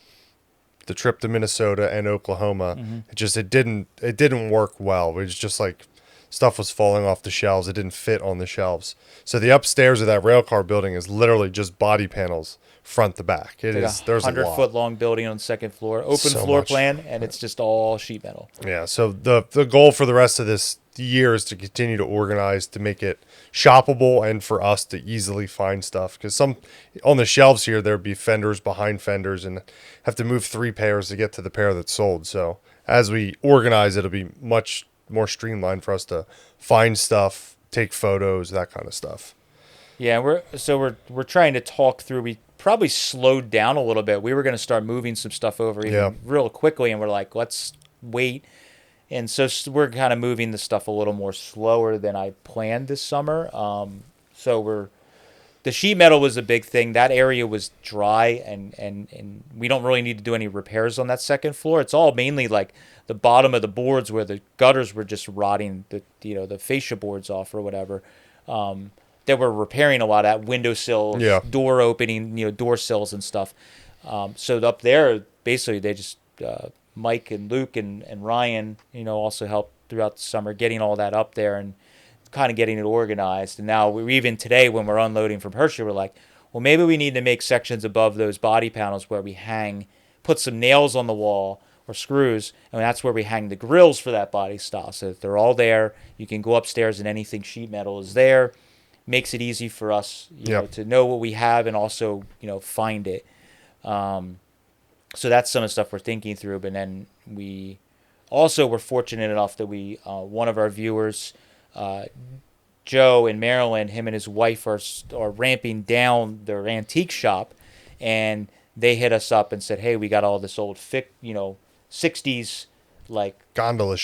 the trip to Minnesota and Oklahoma, it didn't work well. It was just like stuff was falling off the shelves. It didn't fit on the shelves. So the upstairs of that rail car building is literally just body panels front to back. It It's is like there's a 100-foot lot. long building on the second floor, open So floor much. plan, and it's just all sheet metal. Yeah, so the goal for the rest of this year is to continue to organize to make it shoppable and for us to easily find stuff, because some on the shelves here there'd be fenders behind fenders and have to move 3 pairs to get to the pair that's sold. So as we organize, it'll be much more streamlined for us to find stuff, take photos, that kind of stuff. Yeah, we're trying to talk through. We probably slowed down a little bit. We were going to start moving some stuff over even real quickly, and we're like, let's wait. And so we're kind of moving the stuff a little more slower than I planned this summer. The sheet metal was a big thing. That area was dry, and we don't really need to do any repairs on that second floor. It's all mainly like the bottom of the boards where the gutters were just rotting the fascia boards off or whatever. That we're repairing a lot at windowsills, door opening, door sills and stuff. So up there, basically, they just Mike and Luke and Ryan, also helped throughout the summer getting all that up there and kind of getting it organized. And now even today when we're unloading from Hershey, we're like, well, maybe we need to make sections above those body panels where we put some nails on the wall or screws, and that's where we hang the grills for that body style. So that they're all there. You can go upstairs and anything sheet metal is there. Makes it easy for us to know what we have and also find it. So that's some of the stuff we're thinking through. But then we also were fortunate enough that one of our viewers, Joe in Maryland, him and his wife are ramping down their antique shop, and they hit us up and said, hey, we got all this old 60s like gondola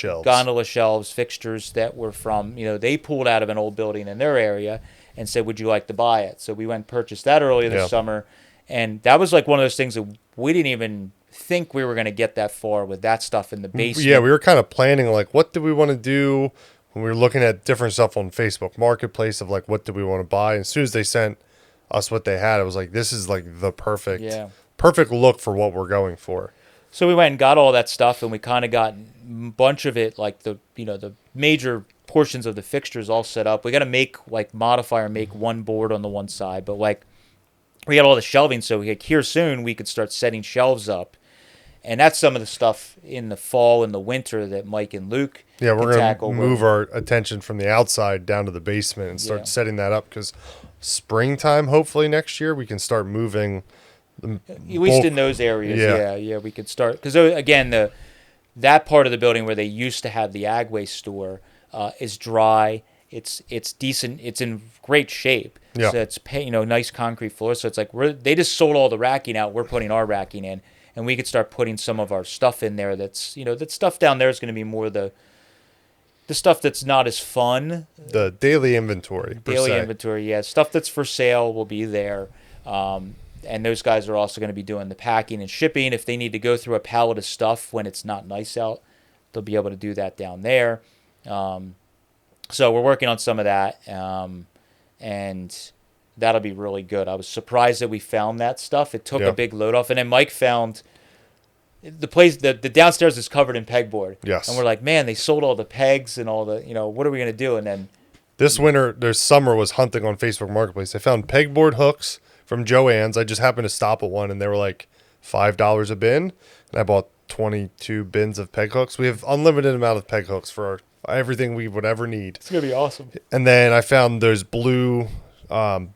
shelves fixtures that were from they pulled out of an old building in their area and said, would you like to buy it? So we went and purchased that earlier this summer, and that was like one of those things that we didn't even think we were going to get that far with that stuff in the basement. Yeah, we were kind of planning like what do we want to do when we were looking at different stuff on Facebook Marketplace of like what do we want to buy. And as soon as they sent us what they had, it was like this is like the perfect look for what we're going for. So we went and got all that stuff, and we kind of got a bunch of it, like the major portions of the fixtures all set up. We got to modify one board on the one side, but like we got all the shelving, so here soon we could start setting shelves up, and that's some of the stuff in the fall and the winter that Mike and Luke we're going to move our attention from the outside down to the basement and start setting that up, because springtime, hopefully next year, we can start moving. At least in those areas, we could start, because again, that part of the building where they used to have the Agway store is dry. It's decent. It's in great shape. Yeah. So it's nice concrete floor. So it's like they just sold all the racking out. We're putting our racking in, and we could start putting some of our stuff in there. That's that stuff down there is going to be more the stuff that's not as fun. The daily inventory. Stuff that's for sale will be there. And those guys are also going to be doing the packing and shipping. If they need to go through a pallet of stuff when it's not nice out, they'll be able to do that down there. So we're working on some of that, and that'll be really good. I was surprised that we found that stuff. It took a big load off. And then Mike found the place, the downstairs is covered in pegboard. Yes. And we're like, man, they sold all the pegs and all the, what are we going to do? And then this summer was hunting on Facebook Marketplace. I found pegboard hooks from Joann's. I just happened to stop at one, and they were like $5 a bin, and I bought 22 bins of peg hooks. We have unlimited amount of peg hooks for everything we would ever need. It's gonna be awesome. And then I found those blue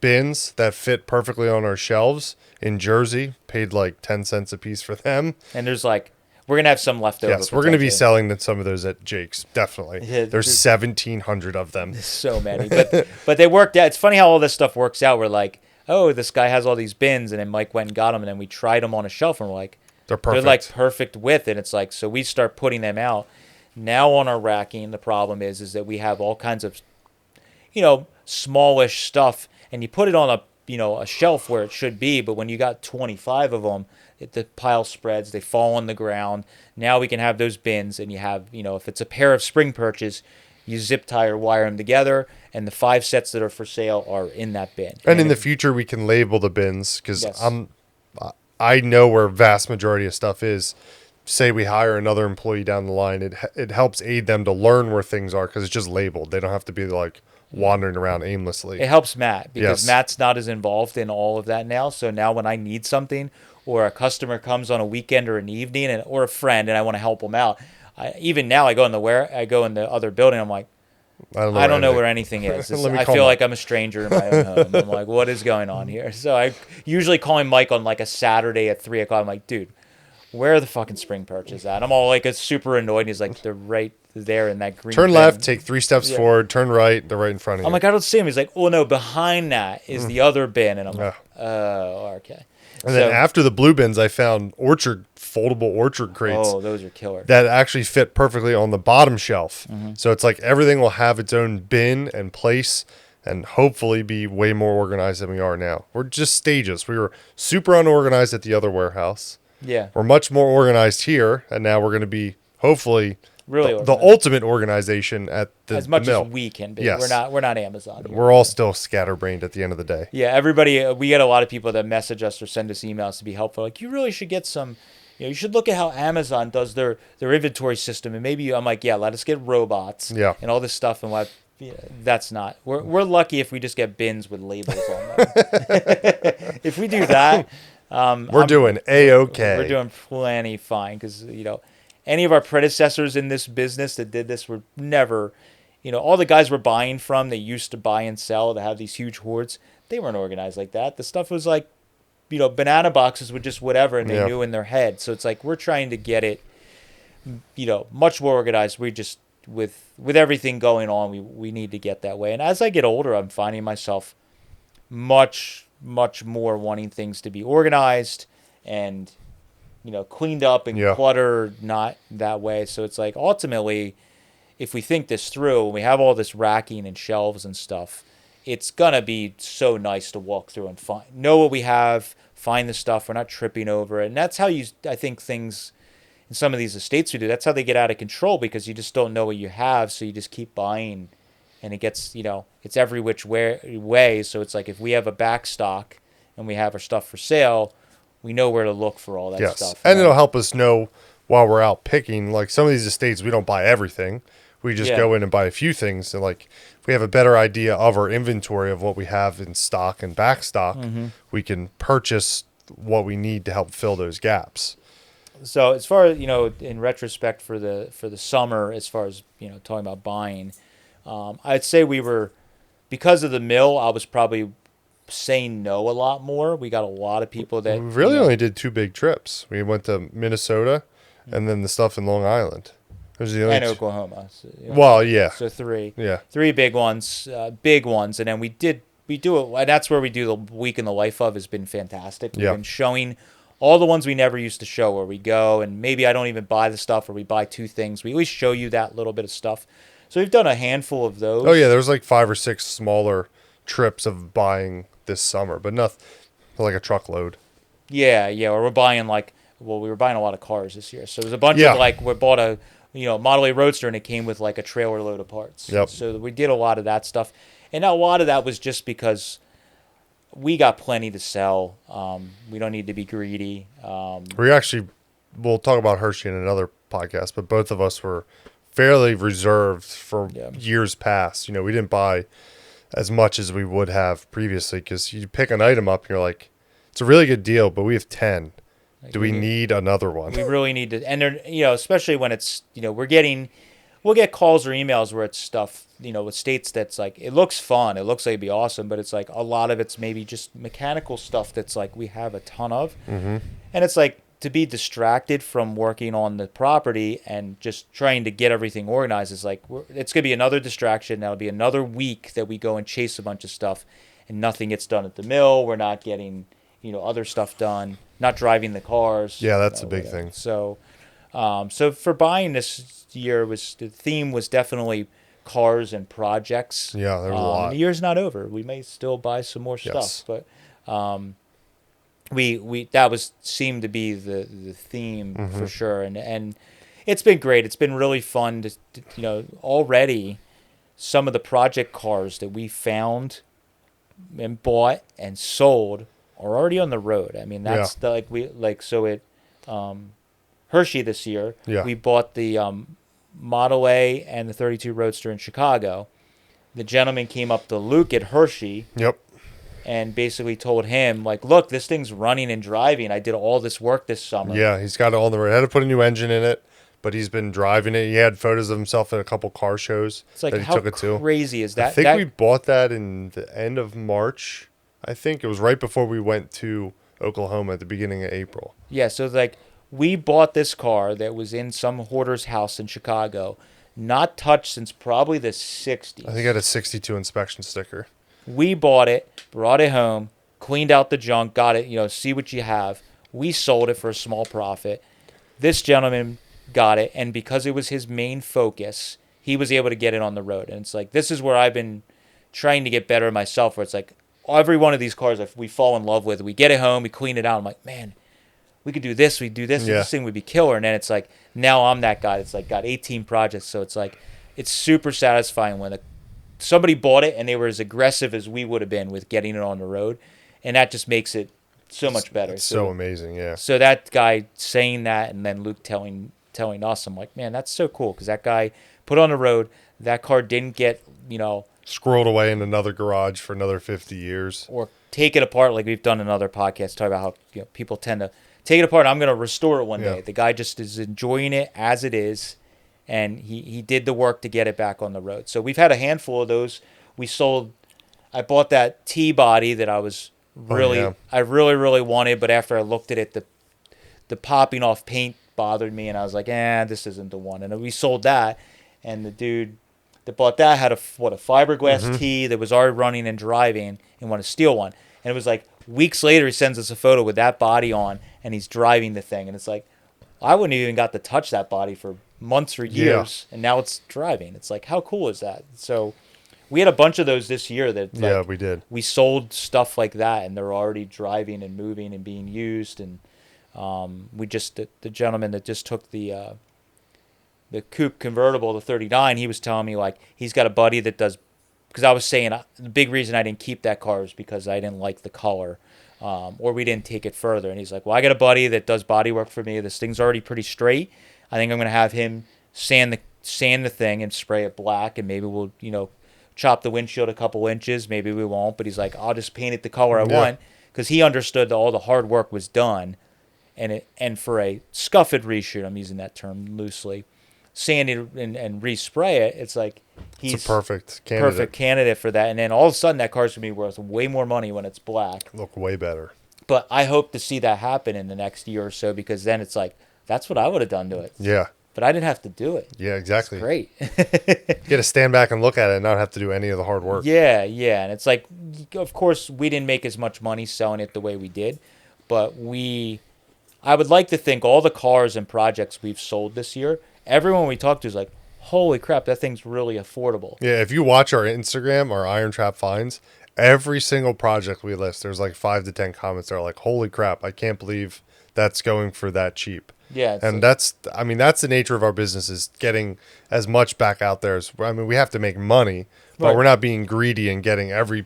bins that fit perfectly on our shelves in Jersey. Paid like 10 cents a piece for them. And there's we're gonna have some left over. Yes, we're gonna be selling some of those at Jake's. Definitely. Yeah, there's 1,700 of them. So many, but they worked out. It's funny how all this stuff works out. We're like, oh, this guy has all these bins, and then Mike went and got them, and then we tried them on a shelf, and we're like, they're perfect. They're like perfect width, and it's like, so we start putting them out. Now on our racking, the problem is that we have all kinds of, smallish stuff, and you put it on a shelf where it should be, but when you got 25 of them, the pile spreads, they fall on the ground. Now we can have those bins, and you have, if it's a pair of spring perches, you zip tie or wire them together, and the 5 sets that are for sale are in that bin. And in the future, we can label the bins, because I know where vast majority of stuff is. say we hire another employee down the line, it helps aid them to learn where things are because it's just labeled. They don't have to be like wandering around aimlessly. It helps Matt because Yes. Matt's not as involved in all of that now. So now when I need something or a customer comes on a weekend or an evening or a friend and I want to help them out, even now I go in the other building. I'm like, I don't know where anything is. Let me I call feel Mike. like I'm a stranger in my own home. I'm like, what is going on here? So I usually calling Mike on like a Saturday at 3 o'clock. I'm like, dude, where are the fucking spring perches at? I'm all like, it's super annoyed. And he's like, they're right there in that green. Turn bin. left, take 3 steps forward, turn right, they're right in front of you. I'm like, I don't see him. He's like, oh no, behind that is the other bin. And I'm like, oh, okay. And then after the blue bins, I found foldable orchard crates. Oh, those are killer. That actually fit perfectly on the bottom shelf. So it's like everything will have its own bin and place and hopefully be way more organized than we are now. We're just stages. We were super unorganized at the other warehouse. Yeah. We're much more organized here, and now we're going to be hopefully Really the ultimate organization at the as much mill. as we can be. Yes. We're not Amazon. Here. We're all still scatterbrained at the end of the day. Yeah, everybody. We get a lot of people that message us or send us emails to be helpful. Like, you really should get some. You should look at how Amazon does their inventory system, and maybe I'm like, yeah, let us get robots. Yeah. And all this stuff, and what. Yeah, that's not. We're lucky if we just get bins with labels on them. If we do that, We're doing A-okay. we're doing plenty fine because any of our predecessors in this business that did this were never, all the guys we're buying from, they used to buy and sell to have these huge hoards. They weren't organized like that. The stuff was like, banana boxes with just whatever, and they knew in their head. So it's like we're trying to get it, much more organized. We just with everything going on, we need to get that way. And as I get older, I'm finding myself much more wanting things to be organized and cleaned up and cluttered, not that way. So it's like ultimately, if we think this through, we have all this racking and shelves and stuff, it's gonna be so nice to walk through and know what we have, find the stuff. We're not tripping over it, and that's how I think things in some of these estates we do. That's how they get out of control because you just don't know what you have, so you just keep buying, and it gets it's every which way. So it's like if we have a back stock and we have our stuff for sale, we know where to look for all that stuff. And it'll help us know while we're out picking. Like some of these estates, we don't buy everything. We just go in and buy a few things. And like if we have a better idea of our inventory of what we have in stock and back stock, we can purchase what we need to help fill those gaps. So as far as in retrospect for the summer, as far as talking about buying, I'd say we were, because of the mill, I was probably saying no a lot more. We got a lot of people that We really only did 2 big trips. We went to Minnesota and then the stuff in Long Island. Those are the only and Oklahoma. So, well, yeah. So 3. Yeah. 3 big ones, and then we do it, and that's where we do the week in the life of has been fantastic. We've been showing all the ones we never used to show, where we go and maybe I don't even buy the stuff, or we buy 2 things. We always show you that little bit of stuff. So we've done a handful of those. Oh yeah, there's like 5 or 6 smaller trips of buying this summer, but nothing like a truckload. Yeah, or we're buying we were buying a lot of cars this year. So there's a bunch of we bought a Model A Roadster, and it came with like a trailer load of parts. Yep. So we did a lot of that stuff, and a lot of that was just because we got plenty to sell. We don't need to be greedy. We'll talk about Hershey in another podcast, but both of us were fairly reserved for years past. We didn't buy as much as we would have previously because you pick an item up and you're like, it's a really good deal, but we have 10. Do we need another one? We really need to, and especially when it's, we'll get calls or emails where it's stuff, with states that's like, it looks fun, it looks like it'd be awesome, but it's like a lot of it's maybe just mechanical stuff that's like we have a ton of, and it's like to be distracted from working on the property and just trying to get everything organized is like it's gonna be another distraction. That'll be another week that we go and chase a bunch of stuff, and nothing gets done at the mill. We're not getting other stuff done. Not driving the cars. Yeah, that's a big thing. So, so for buying this year, the theme was definitely cars and projects. Yeah, there's a lot. The year's not over. We may still buy some more stuff, but we that seemed to be the theme for sure, and it's been great. It's been really fun to already some of the project cars that we found and bought and sold are already on the road. I mean, that's Hershey this year. Yeah. We bought the Model A and the 32 Roadster in Chicago. The gentleman came up to Luke at Hershey. Yep. And basically told him, like, look, this thing's running and driving. I did all this work this summer. Yeah, he's got it all in the road. Had to put a new engine in it, but he's been driving it. He had photos of himself at a couple car shows It's like, that he how took it to. crazy is that? I think we bought that in the end of March. I think it was right before we went to Oklahoma at the beginning of April. Yeah, so like we bought this car that was in some hoarder's house in Chicago, not touched since probably the 60s. I think it had a 62 inspection sticker. We bought it, brought it home, cleaned out the junk, got it, see what you have. We sold it for a small profit. This gentleman got it, and because it was his main focus, he was able to get it on the road. And it's like, this is where I've been trying to get better myself, where it's like, every one of these cars we fall in love with, we get it home, we clean it out. I'm like, man, we could do this, we do this, this thing would be killer. And then it's like, now I'm that guy that's like got 18 projects. So it's like, it's super satisfying when somebody bought it and they were as aggressive as we would have been with getting it on the road. And that just makes it so much better. It's so amazing, yeah. So that guy saying that and then Luke telling us, I'm like, man, that's so cool, because that guy put on the road, that car didn't get, squirreled away in another garage for another 50 years. Or take it apart like we've done in other podcasts, talk about how people tend to take it apart. I'm going to restore it one day. The guy just is enjoying it as it is, and he did the work to get it back on the road. So we've had a handful of those. We sold. I bought that T-body that I was I really wanted, but after I looked at it, the popping off paint bothered me, and I was like, this isn't the one. And we sold that, and the dude that bought that had a fiberglass T that was already running and driving, and wanted to steal one. And it was like weeks later, he sends us a photo with that body on, and he's driving the thing. And it's like, I wouldn't even got to touch that body for months or years, and now it's driving. It's like, how cool is that? So we had a bunch of those this year that we did. We sold stuff like that, and they're already driving and moving and being used. And we just the gentleman that just took the coupe convertible, the 39, he was telling me, like, he's got a buddy that does, because I was saying the big reason I didn't keep that car is because I didn't like the color, or we didn't take it further. And he's like, well, I got a buddy that does body work for me. This thing's already pretty straight. I think I'm going to have him sand the thing and spray it black, and maybe we'll, chop the windshield a couple inches. Maybe we won't. But he's like, I'll just paint it the color I want, because he understood that all the hard work was done. And for a scuffed reshoot, I'm using that term loosely, sand it and respray it, it's like it's a perfect candidate for that. And then all of a sudden, that car's going to be worth way more money when it's black. Look way better. But I hope to see that happen in the next year or so, because then it's like, that's what I would have done to it. Yeah. But I didn't have to do it. Yeah, exactly. It's great. You get to stand back and look at it and not have to do any of the hard work. Yeah. And it's like, of course, we didn't make as much money selling it the way we did, but I would like to think all the cars and projects we've sold this year, everyone we talked to is like, holy crap, that thing's really affordable. Yeah, if you watch our Instagram, our IronTrap finds, every single project we list, there's like 5 to 10 comments that are like, holy crap, I can't believe that's going for that cheap. Yeah. And that's the nature of our business, is getting as much back out there as, we have to make money, but we're not being greedy and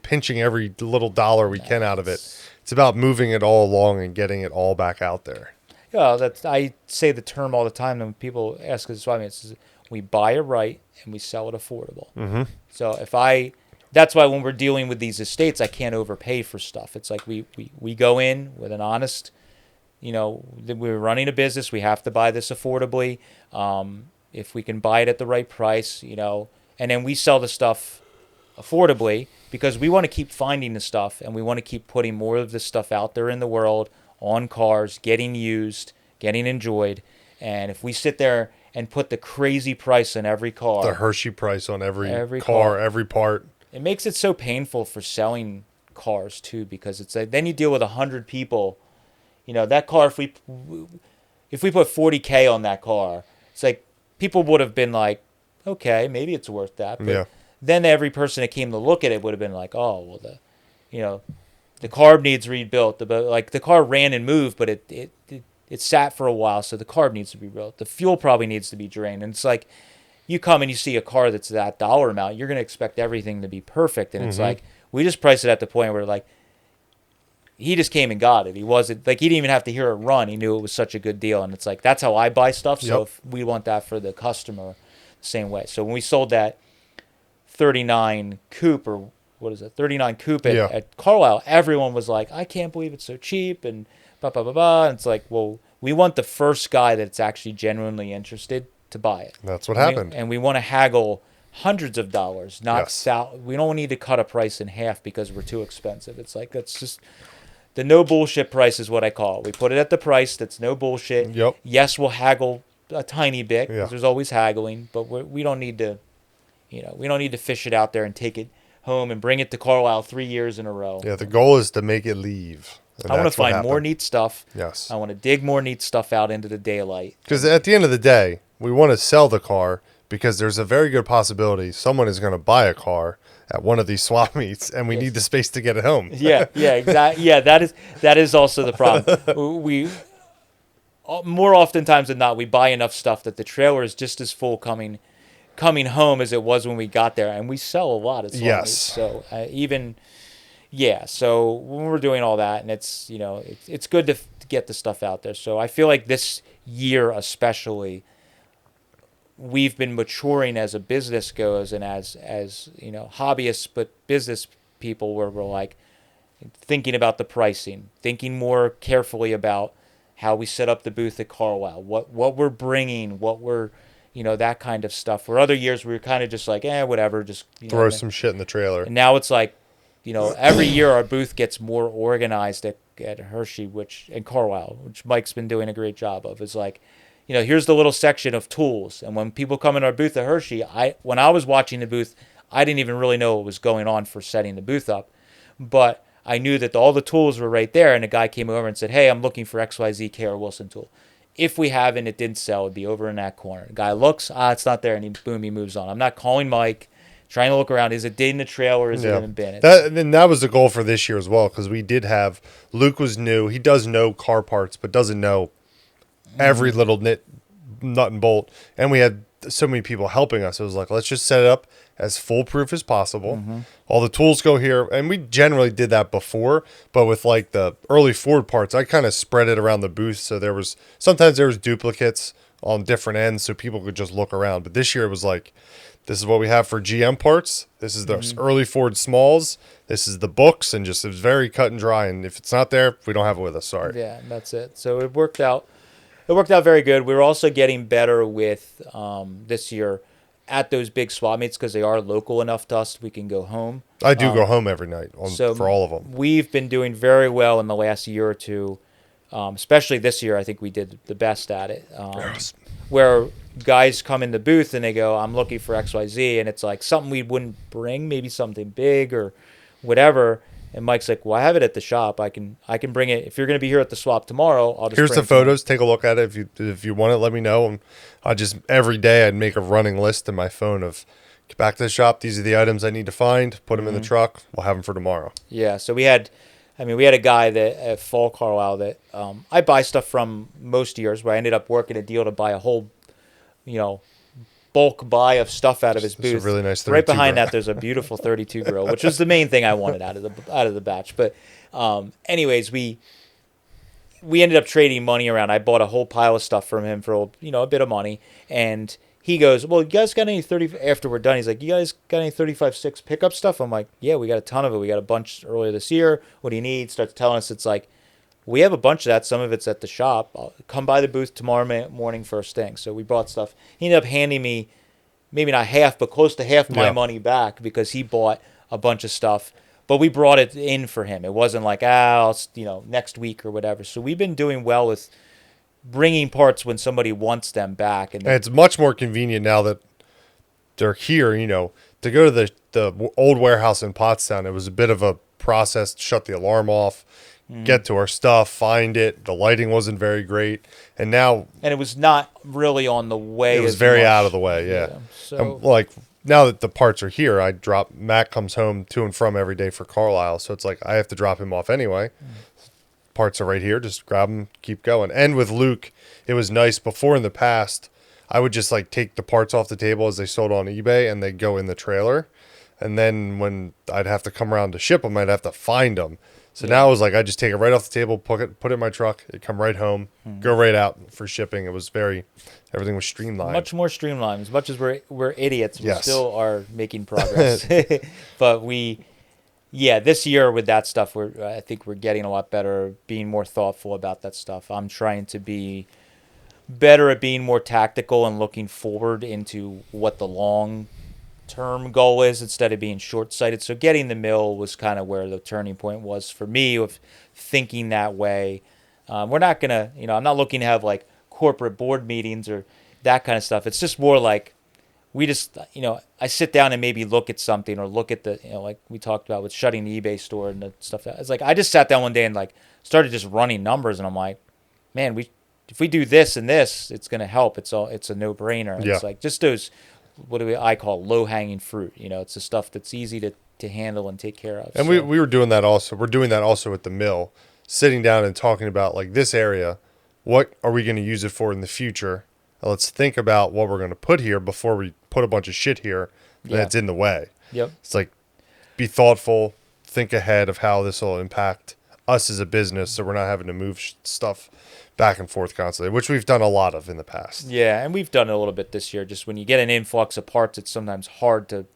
pinching every little dollar we can out of it. It's about moving it all along and getting it all back out there. Yeah, I say the term all the time, and when people ask us, it's we buy it right and we sell it affordable. Mm-hmm. So that's why when we're dealing with these estates, I can't overpay for stuff. It's like we go in with an honest, we're running a business, we have to buy this affordably. If we can buy it at the right price, and then we sell the stuff affordably, because we want to keep finding the stuff, and we want to keep putting more of this stuff out there in the world, on cars, getting used, getting enjoyed. And if we sit there and put the crazy price on every car, the Hershey price on every car, every part, it makes it so painful for selling cars too, because it's like, then you deal with 100 people. That car, if we put $40K on that car, it's like people would have been like, okay, maybe it's worth that. But then every person that came to look at it would have been like, oh, well, the carb needs rebuilt. The car ran and moved, but it sat for a while, so the carb needs to be rebuilt. The fuel probably needs to be drained. And it's like, you come and you see a car that's that dollar amount, you're going to expect everything to be perfect. And it's like, we just price it at the point where, like, he just came and got it. He wasn't like, he didn't even have to hear it run. He knew it was such a good deal. And it's like, that's how I buy stuff. So Yep. if we want that for the customer, the same way. So when we sold that 39 coupe, or what is it, 39 coupe at Carlisle, everyone was like, I can't believe it's so cheap, and blah, blah, blah, blah. And it's like, well, we want the first guy that's actually genuinely interested to buy it. That's what happened. And we want to haggle hundreds of dollars, not Yes. we don't need to cut a price in half because we're too expensive. It's like, that's just the no bullshit price is what I call it. We put it at the price that's no bullshit. Yep. Yes, we'll haggle a tiny bit because Yeah. there's always haggling, but we don't need to, we don't need to fish it out there and take it home and bring it to Carlisle 3 years in a row. Yeah, the goal is to make it leave. I want to find more neat stuff. Yes. I want to dig more neat stuff out into the daylight. Because at the end of the day, we want to sell the car because there's a very good possibility someone is going to buy a car at one of these swap meets, and we need the space to get it home. Yeah, exactly. Yeah, that is also the problem. We more oftentimes than not, we buy enough stuff that the trailer is just as full coming home as it was when we got there, and we sell a lot. It's Yes. So so when we're doing all that, and it's it's good to get the stuff out there. So I feel like this year especially, we've been maturing as a business goes, and as hobbyists, but business people, where we're like thinking about the pricing, thinking more carefully about how we set up the booth at Carlisle, what we're bringing, what we're that kind of stuff. Where other years we were kind of just like, whatever, just Throw some shit in the trailer. And now it's like, every year our booth gets more organized at Hershey, and Carlisle, which Mike's been doing a great job of. Is like, here's the little section of tools. And when people come in our booth at Hershey, when I was watching the booth, I didn't even really know what was going on for setting the booth up. But I knew that all the tools were right there, and a guy came over and said, hey, I'm looking for XYZ K.R. Wilson tool. If we have it didn't sell, it'd be over in that corner. The guy looks, it's not there, and he moves on. I'm not calling Mike, trying to look around. Is it in the trailer, or is it in the bin? That was the goal for this year as well, because we did have, Luke was new. He does know car parts, but doesn't know every little nut and bolt. And we had so many people helping us. It was like, let's just set it up as foolproof as possible. Mm-hmm. All the tools go here. And we generally did that before, but with like the early Ford parts, I kind of spread it around the booth. So sometimes there was duplicates on different ends so people could just look around. But this year it was like, this is what we have for GM parts. This is the early Ford smalls. This is the books, and just, it was very cut and dry. And if it's not there, we don't have it with us. Sorry. Yeah, that's it. So it worked out. It worked out very good. We were also getting better with this year at those big swap meets, because they are local enough to us we can go home. I do go home every night for all of them. We've been doing very well in the last year or two, especially this year. I think we did the best at it. Yes. Where guys come in the booth and they go, I'm looking for XYZ, and it's like something we wouldn't bring, maybe something big or whatever. And Mike's like, well, I have it at the shop. I can bring it. If you're going to be here at the swap tomorrow, I'll just Here's bring the photos. Take a look at it. If you want it, let me know. And every day I'd make a running list in my phone of, get back to the shop. These are the items I need to find. Put them in the truck. We'll have them for tomorrow. Yeah. So we had a guy that at Fall Carlisle that I buy stuff from most years, where I ended up working a deal to buy a whole, bulk buy of stuff out of his booth. It's a really nice 32 right behind grill. that, there's a beautiful 32 grill, which was the main thing I wanted out of the batch. But anyways, we ended up trading money around. I bought a whole pile of stuff from him for a bit of money, and he goes, well, you guys got any 30 after we're done? He's like, you guys got any 35.6 pickup stuff? I'm like, yeah, we got a ton of it. We got a bunch earlier this year. What do you need? Starts telling us, it's like, we have a bunch of that. Some of it's at the shop. I'll come by the booth tomorrow morning first thing. So we bought stuff. He ended up handing me, maybe not half, but close to half my money back, because he bought a bunch of stuff. But we brought it in for him. It wasn't like, next week or whatever. So we've been doing well with bringing parts when somebody wants them back. And it's much more convenient now that they're here, to go to the old warehouse in Pottstown. It was a bit of a process to shut the alarm off, get to our stuff, find it. The lighting wasn't very great. And it was not really on the way. It was very out of the way, yeah. So now that the parts are here, Matt comes home to and from every day for Carlisle. So it's like, I have to drop him off anyway. Parts are right here. Just grab them, keep going. And with Luke, it was nice. Before in the past, I would just take the parts off the table as they sold on eBay, and they'd go in the trailer. And then when I'd have to come around to ship them, I'd have to find them. So now it was like I just take it right off the table, put it in my truck, it come right home, go right out for shipping. It was everything was streamlined. Much more streamlined. As much as we're idiots, we Yes. still are making progress. But this year with that stuff, I think we're getting a lot better, being more thoughtful about that stuff. I'm trying to be better at being more tactical and looking forward into what the long-term goal is instead of being short-sighted. So getting the mill was kind of where the turning point was for me of thinking that way. We're not going to, I'm not looking to have like corporate board meetings or that kind of stuff. It's just more like we just, I sit down and maybe look at something or look at the, like we talked about with shutting the eBay store and the stuff. It's like I just sat down one day and like started just running numbers and I'm like, man, if we do this and this, it's going to help. It's a no-brainer. Yeah. It's like just those, I call low-hanging fruit. It's the stuff that's easy to handle and take care of. And we were doing that also. We're doing that also at the mill, sitting down and talking about like this area, what are we going to use it for in the future? Let's think about what we're going to put here before we put a bunch of shit here that's in the way. Yep. It's like be thoughtful, think ahead of how this will impact us as a business so we're not having to move stuff back and forth constantly, which we've done a lot of in the past. Yeah, and we've done it a little bit this year. Just when you get an influx of parts, it's sometimes hard to,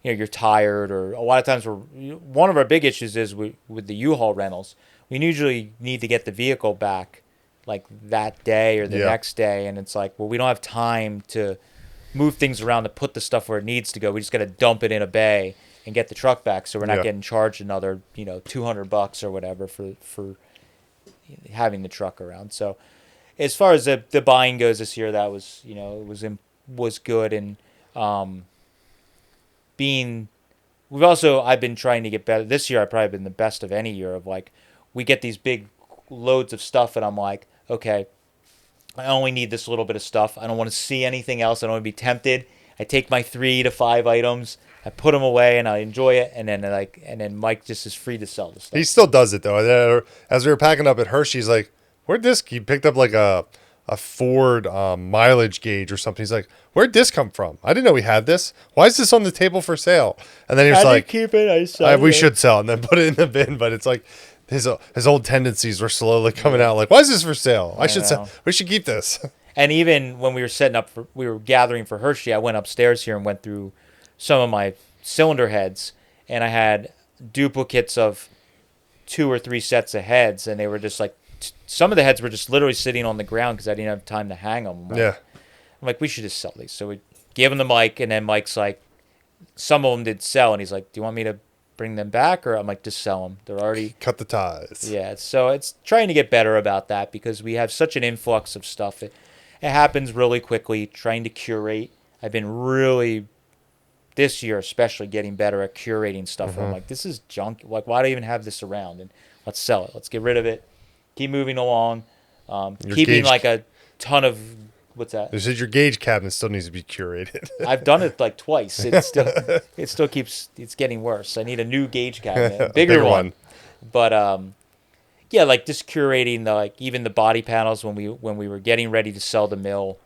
you're tired, or a lot of times one of our big issues is with the U-Haul rentals. We usually need to get the vehicle back like that day or the next day, and it's like, well, we don't have time to move things around to put the stuff where it needs to go. We just got to dump it in a bay and get the truck back, so we're not getting charged another $200 or whatever for having the truck around. So as far as the buying goes this year, that was it was good. And I've been trying to get better this year. I've probably been the best of any year of like we get these big loads of stuff and I'm like, okay, I only need this little bit of stuff. I don't want to see anything else. I don't want to be tempted. I take my 3 to 5 items, I put them away, and I enjoy it. And then Mike just is free to sell the stuff. He still does it though. As we were packing up at Hershey's, like, where'd this? He picked up like a Ford mileage gauge or something. He's like, where'd this come from? I didn't know we had this. Why is this on the table for sale? And then he was like, keep it. I sell we should sell, and then put it in the bin. But it's like his old tendencies were slowly coming out. Like, why is this for sale? I should sell. We should keep this. And even when we were gathering for Hershey, I went upstairs here and went through some of my cylinder heads, and I had duplicates of 2 or 3 sets of heads, and they were just like, some of the heads were just literally sitting on the ground because I didn't have time to hang them. I'm like, we should just sell these. So we gave them to Mike, and then Mike's like, some of them did sell, and he's like, do you want me to bring them back? Or I'm like, just sell them. They're already... Cut the ties. Yeah, so it's trying to get better about that because we have such an influx of stuff. It happens really quickly, trying to curate. I've been really, this year especially, getting better at curating stuff. Mm-hmm. I'm like, this is junk. Like, why do I even have this around? And let's sell it. Let's get rid of it. Keep moving along. Keeping like a ton of, what's that? This is your gauge cabinet still needs to be curated. I've done it like twice. It still keeps, it's getting worse. I need a new gauge cabinet, a bigger one. But yeah, like just curating even the body panels when we were getting ready to sell the mill.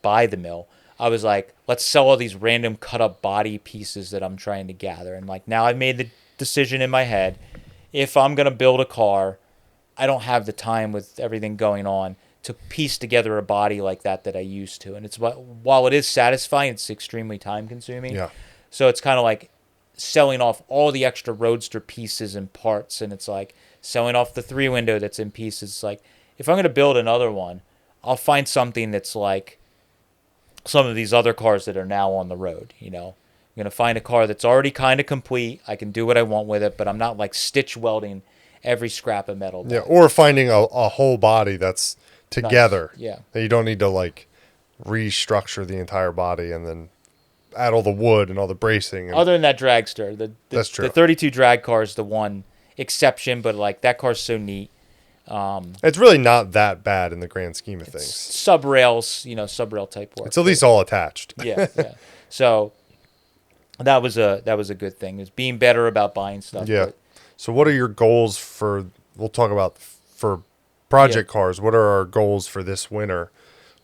Buy the mill. I was like, let's sell all these random cut up body pieces that I'm trying to gather. And like now I've made the decision in my head, if I'm gonna build a car, I don't have the time with everything going on to piece together a body like that I used to. And it's while it is satisfying, it's extremely time consuming. Yeah. So it's kind of like selling off all the extra Roadster pieces and parts, and it's like selling off the 3-window that's in pieces. It's like, if I'm going to build another one, I'll find something that's like some of these other cars that are now on the road, I'm going to find a car that's already kind of complete. I can do what I want with it, but I'm not like stitch welding every scrap of metal back. Yeah, or finding a whole body that's together. Nice. Yeah. That you don't need to like restructure the entire body and then add all the wood and all the bracing. Other than that dragster, that's true. The 32 drag car is the one exception, but like that car's so neat. It's really not that bad in the grand scheme of things. Sub rails, sub rail type work. It's at least all attached. Yeah. So that was a good thing. Is being better about buying stuff. Yeah. So what are your goals for? We'll talk about for project cars. What are our goals for this winter,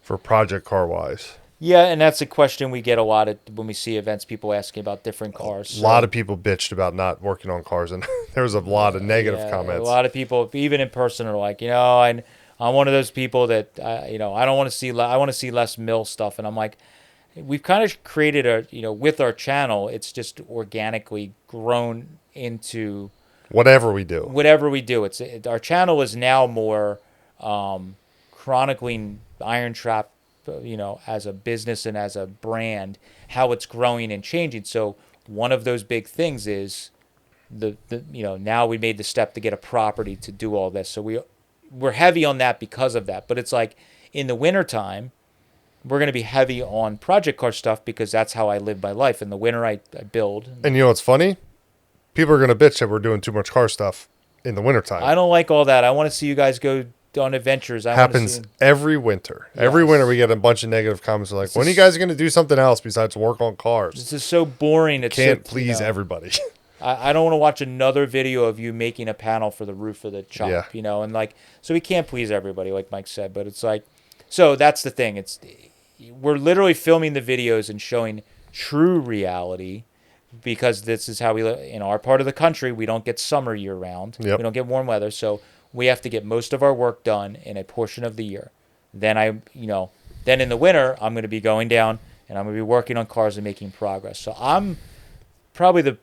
for project car wise? Yeah, and that's a question we get a lot when we see events. People asking about different cars. A lot of people bitched about not working on cars, and there was a lot of negative Yeah, a comments. lot of people, even in person, are like, I'm one of those people that, I don't want to see. I want to see less mill stuff, and I'm like, we've kind of created with our channel, it's just organically grown into Whatever we do. whatever we do. Our channel is now more chronicling IronTrap, as a business and as a brand, how it's growing and changing. So one of those big things is now we made the step to get a property to do all this. So we're heavy on that because of that. But it's like in the wintertime, we're going to be heavy on project car stuff because that's how I live my life. In the winter, I build. And you know what's funny? People are going to bitch that we're doing too much car stuff in the wintertime. I don't like all that. I want to see you guys go on adventures. Happens every winter. Yes. Every winter we get a bunch of negative comments like, when are you guys going to do something else besides work on cars? This is so boring. It can't please everybody. I don't want to watch another video of you making a panel for the roof of the shop, and so we can't please everybody, like Mike said, but it's like, so that's the thing. We're literally filming the videos and showing true reality because this is how we live in our part of the country. We don't get summer year round. Yep. We don't get warm weather. So we have to get most of our work done in a portion of the year. Then then in the winter, I'm going to be going down and I'm going to be working on cars and making progress. So I'm probably the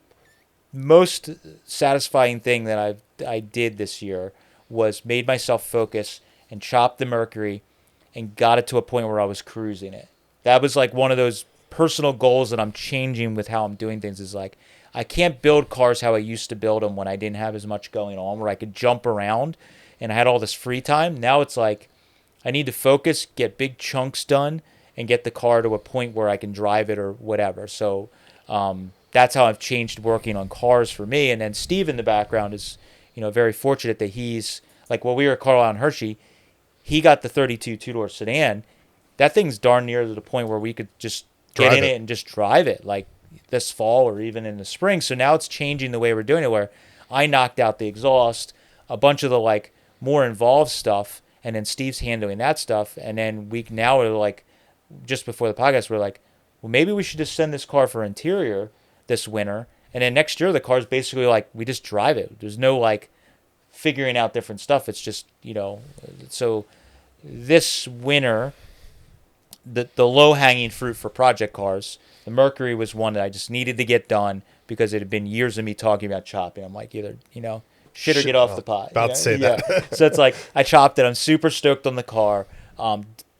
most satisfying thing that I did this year was made myself focus and chopped the Mercury and got it to a point where I was cruising it. That was like one of those personal goals that I'm changing with how I'm doing things. Is like, I can't build cars how I used to build them when I didn't have as much going on, where I could jump around and I had all this free time. Now it's like, I need to focus, get big chunks done, and get the car to a point where I can drive it or whatever. So that's how I've changed working on cars for me. And then Steve in the background is, very fortunate that he's, like, when we were at Carlisle and Hershey, he got the 32 two-door sedan. That thing's darn near to the point where we could just get in it and just drive it, like this fall or even in the spring. So now it's changing the way we're doing it, where I knocked out the exhaust, a bunch of the like more involved stuff, and then Steve's handling that stuff. And then now we're like, just before the podcast, we're like, well, maybe we should just send this car for interior this winter. And then next year, the car's basically like, we just drive it. There's no like figuring out different stuff. It's just, so this winter, the low-hanging fruit for project cars, the Mercury was one that I just needed to get done because it had been years of me talking about chopping. I'm like, either, shit or get off the pot. About to say that. So it's like, I chopped it. I'm super stoked on the car.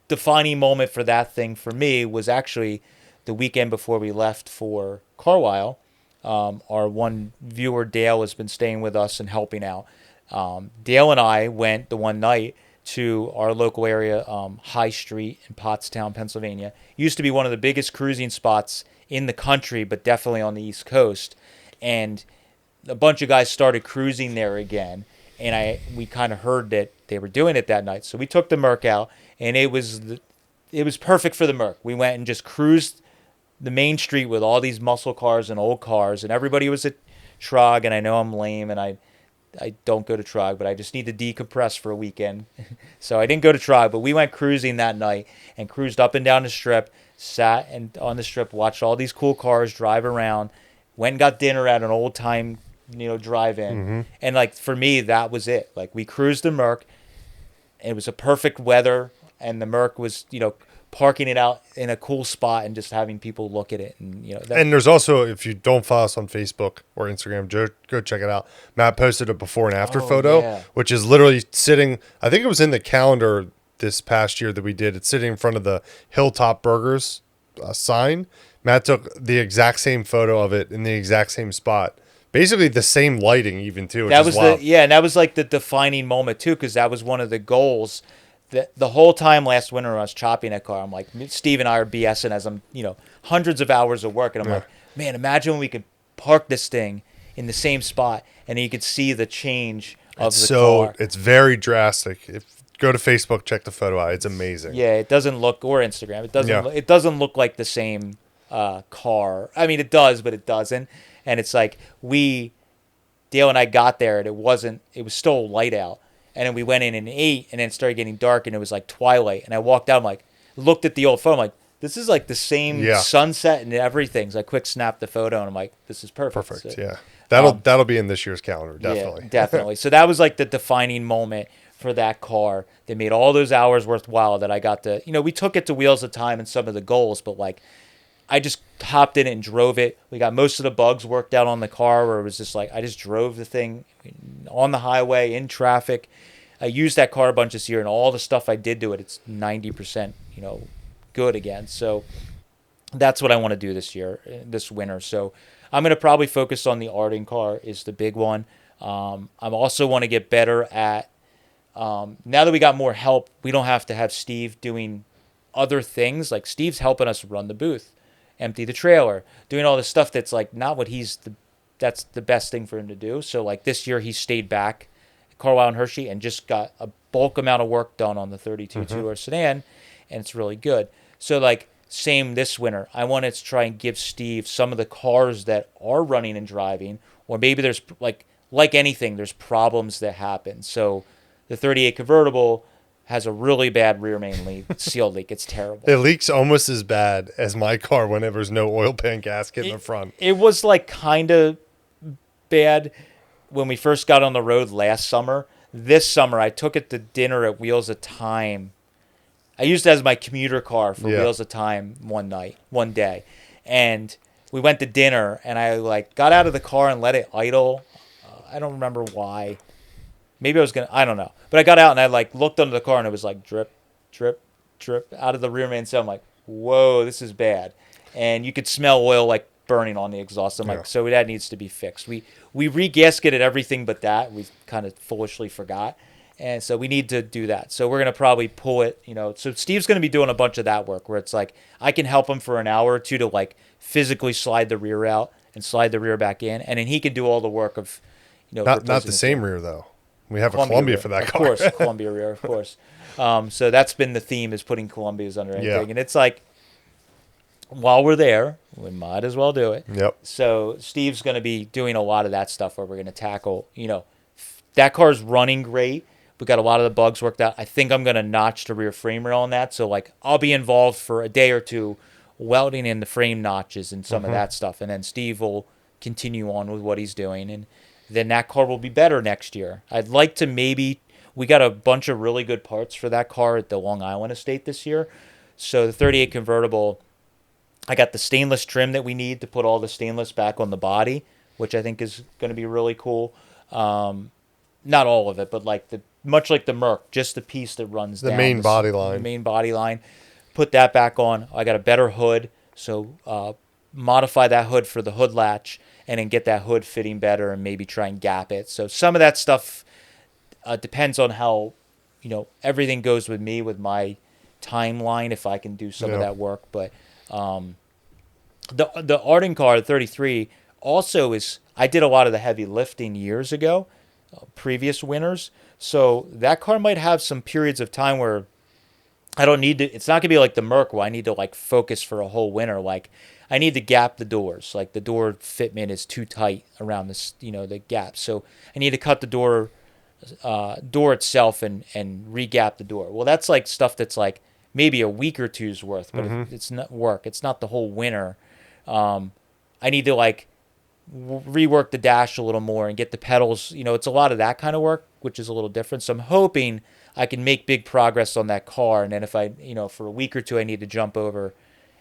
Defining moment for that thing for me was actually the weekend before we left for Carlisle. Our one viewer, Dale, has been staying with us and helping out. Dale and I went the one night to our local area, High Street in Pottstown, Pennsylvania. Used to be one of the biggest cruising spots in the country, but definitely on the East Coast. And a bunch of guys started cruising there again. And we kind of heard that they were doing it that night. So we took the Merc out, and it was perfect for the Merc. We went and just cruised the main street with all these muscle cars and old cars, and everybody was at Trog. And I know I'm lame, and I don't go to Trog, but I just need to decompress for a weekend. So I didn't go to Trog, but we went cruising that night and cruised up and down the strip, sat on the strip, watched all these cool cars drive around, went and got dinner at an old time, drive-in. Mm-hmm. And like, for me, that was it. Like, we cruised the Merc. It was a perfect weather, and the Merc was, parking it out in a cool spot and just having people look at it. And and there's also, if you don't follow us on Facebook or Instagram, go check it out. Matt posted a before and after photo, which is literally sitting, I think it was in the calendar this past year that we did. It's sitting in front of the Hilltop Burgers sign. Matt took the exact same photo of it in the exact same spot. Basically the same lighting even too. That was and that was like the defining moment too, because that was one of the goals. The whole time last winter when I was chopping that car, I'm like, Steve and I are BSing as I'm, hundreds of hours of work. And I'm like, man, imagine when we could park this thing in the same spot and you could see the change of the car. It's very drastic. Go to Facebook, check the photo out. It's amazing. Yeah, it doesn't look, or Instagram, it doesn't look like the same car. I mean, it does, but it doesn't. And it's like, Dale and I got there and it was still light out. And then we went in and ate, and then it started getting dark, and it was like twilight. And I walked out, looked at the old phone, I'm like, this is like the same sunset and everything. So I quick snapped the photo and I'm like, this is perfect. Perfect. So, Yeah. That'll be in this year's calendar. Definitely. Yeah, definitely. So that was like the defining moment for that car that made all those hours worthwhile that I got to, we took it to Wheels of Time and some of the goals, but like I just hopped in it and drove it. We got most of the bugs worked out on the car where it was just like, I just drove the thing on the highway in traffic. I used that car a bunch this year and all the stuff I did to it, it's 90%, good again. So that's what I want to do this year, this winter. So I'm going to probably focus on the Arden car is the big one. I also want to get better at, now that we got more help, we don't have to have Steve doing other things. Like Steve's helping us run the booth, empty the trailer, doing all this stuff that's like not what that's the best thing for him to do. So like this year he stayed back at Carlisle and Hershey and just got a bulk amount of work done on the 32 two-door sedan, and it's really good. So like same this winter, I wanted to try and give Steve some of the cars that are running and driving, or maybe there's like anything, there's problems that happen. So the 38 convertible has a really bad rear main seal leak. It's terrible. It leaks almost as bad as my car whenever there's no oil pan gasket in the front. It was like kind of bad when we first got on the road last summer. This summer, I took it to dinner at Wheels of Time. I used it as my commuter car for Wheels of Time one day. And we went to dinner, and I like got out of the car and let it idle. I don't remember why. Maybe I don't know. But I got out and I like looked under the car and it was like drip, drip, drip out of the rear main. So I'm like, whoa, this is bad. And you could smell oil like burning on the exhaust. I'm like, so that needs to be fixed. We re-gasketed everything but that. We kind of foolishly forgot. And so we need to do that. So we're going to probably pull it, So Steve's going to be doing a bunch of that work where it's like I can help him for an hour or two to like physically slide the rear out and slide the rear back in. And then he can do all the work of, Not the same rear though. We have a Columbia for that car. Of course, Columbia rear, of course. So that's been the theme, is putting Columbias under anything. Yeah. And it's like, while we're there, we might as well do it. Yep. So Steve's going to be doing a lot of that stuff where we're going to tackle, that car's running great. We got a lot of the bugs worked out. I think I'm going to notch the rear frame rail on that. So, like, I'll be involved for a day or two welding in the frame notches and some of that stuff. And then Steve will continue on with what he's doing. And then that car will be better next year. I'd like to we got a bunch of really good parts for that car at the Long Island estate this year. So the 38 convertible, I got the stainless trim that we need to put all the stainless back on the body, which I think is going to be really cool. Not all of it, but like much like the Merc, just the piece that runs down. The main body line. The main body line. Put that back on. I got a better hood, so modify that hood for the hood latch, and then get that hood fitting better and maybe try and gap it. So some of that stuff depends on how, everything goes with me, with my timeline, if I can do some of that work. But the Arden car, the 33, also I did a lot of the heavy lifting years ago, previous winters. So that car might have some periods of time where I don't need to, it's not going to be like the Merc where I need to like focus for a whole winter. Like I need to gap the doors. Like the door fitment is too tight around this, the gap. So I need to cut the door itself and re-gap the door. Well, that's like stuff that's like maybe a week or two's worth, but it's not work. It's not the whole winter. I need to like rework the dash a little more and get the pedals. It's a lot of that kind of work, which is a little different. So I'm hoping I can make big progress on that car. And then if I, for a week or two, I need to jump over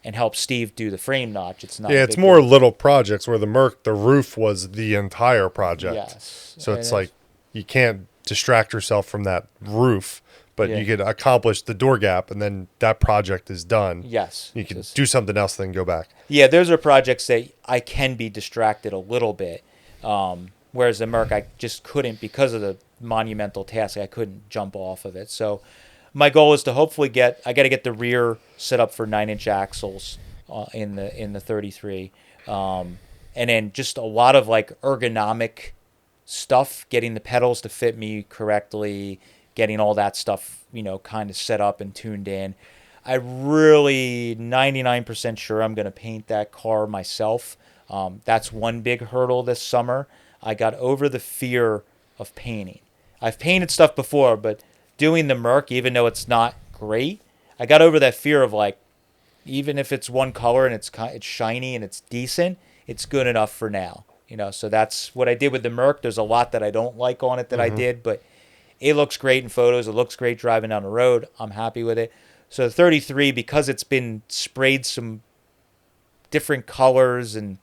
and help Steve do the frame notch. It's not. Yeah, it's more little projects, where the Merc, the roof was the entire project. Yes. So it's like you can't distract yourself from that roof, but you could accomplish the door gap, and then that project is done. Yes. You can do something else, then go back. Yeah, those are projects that I can be distracted a little bit. Whereas the Merc, I just couldn't, because of the monumental task, I couldn't jump off of it. So my goal is to hopefully I got to get the rear set up for 9-inch axles in the 33. And then just a lot of like ergonomic stuff, getting the pedals to fit me correctly, getting all that stuff, kind of set up and tuned in. I'm really 99% sure I'm going to paint that car myself. That's one big hurdle this summer. I got over the fear of painting. I've painted stuff before, but doing the Merc, even though it's not great, I got over that fear of like, even if it's one color and it's shiny and it's decent, it's good enough for now. So that's what I did with the Merc. There's a lot that I don't like on it that I did, but it looks great in photos. It looks great driving down the road. I'm happy with it. So the 33, because it's been sprayed some different colors and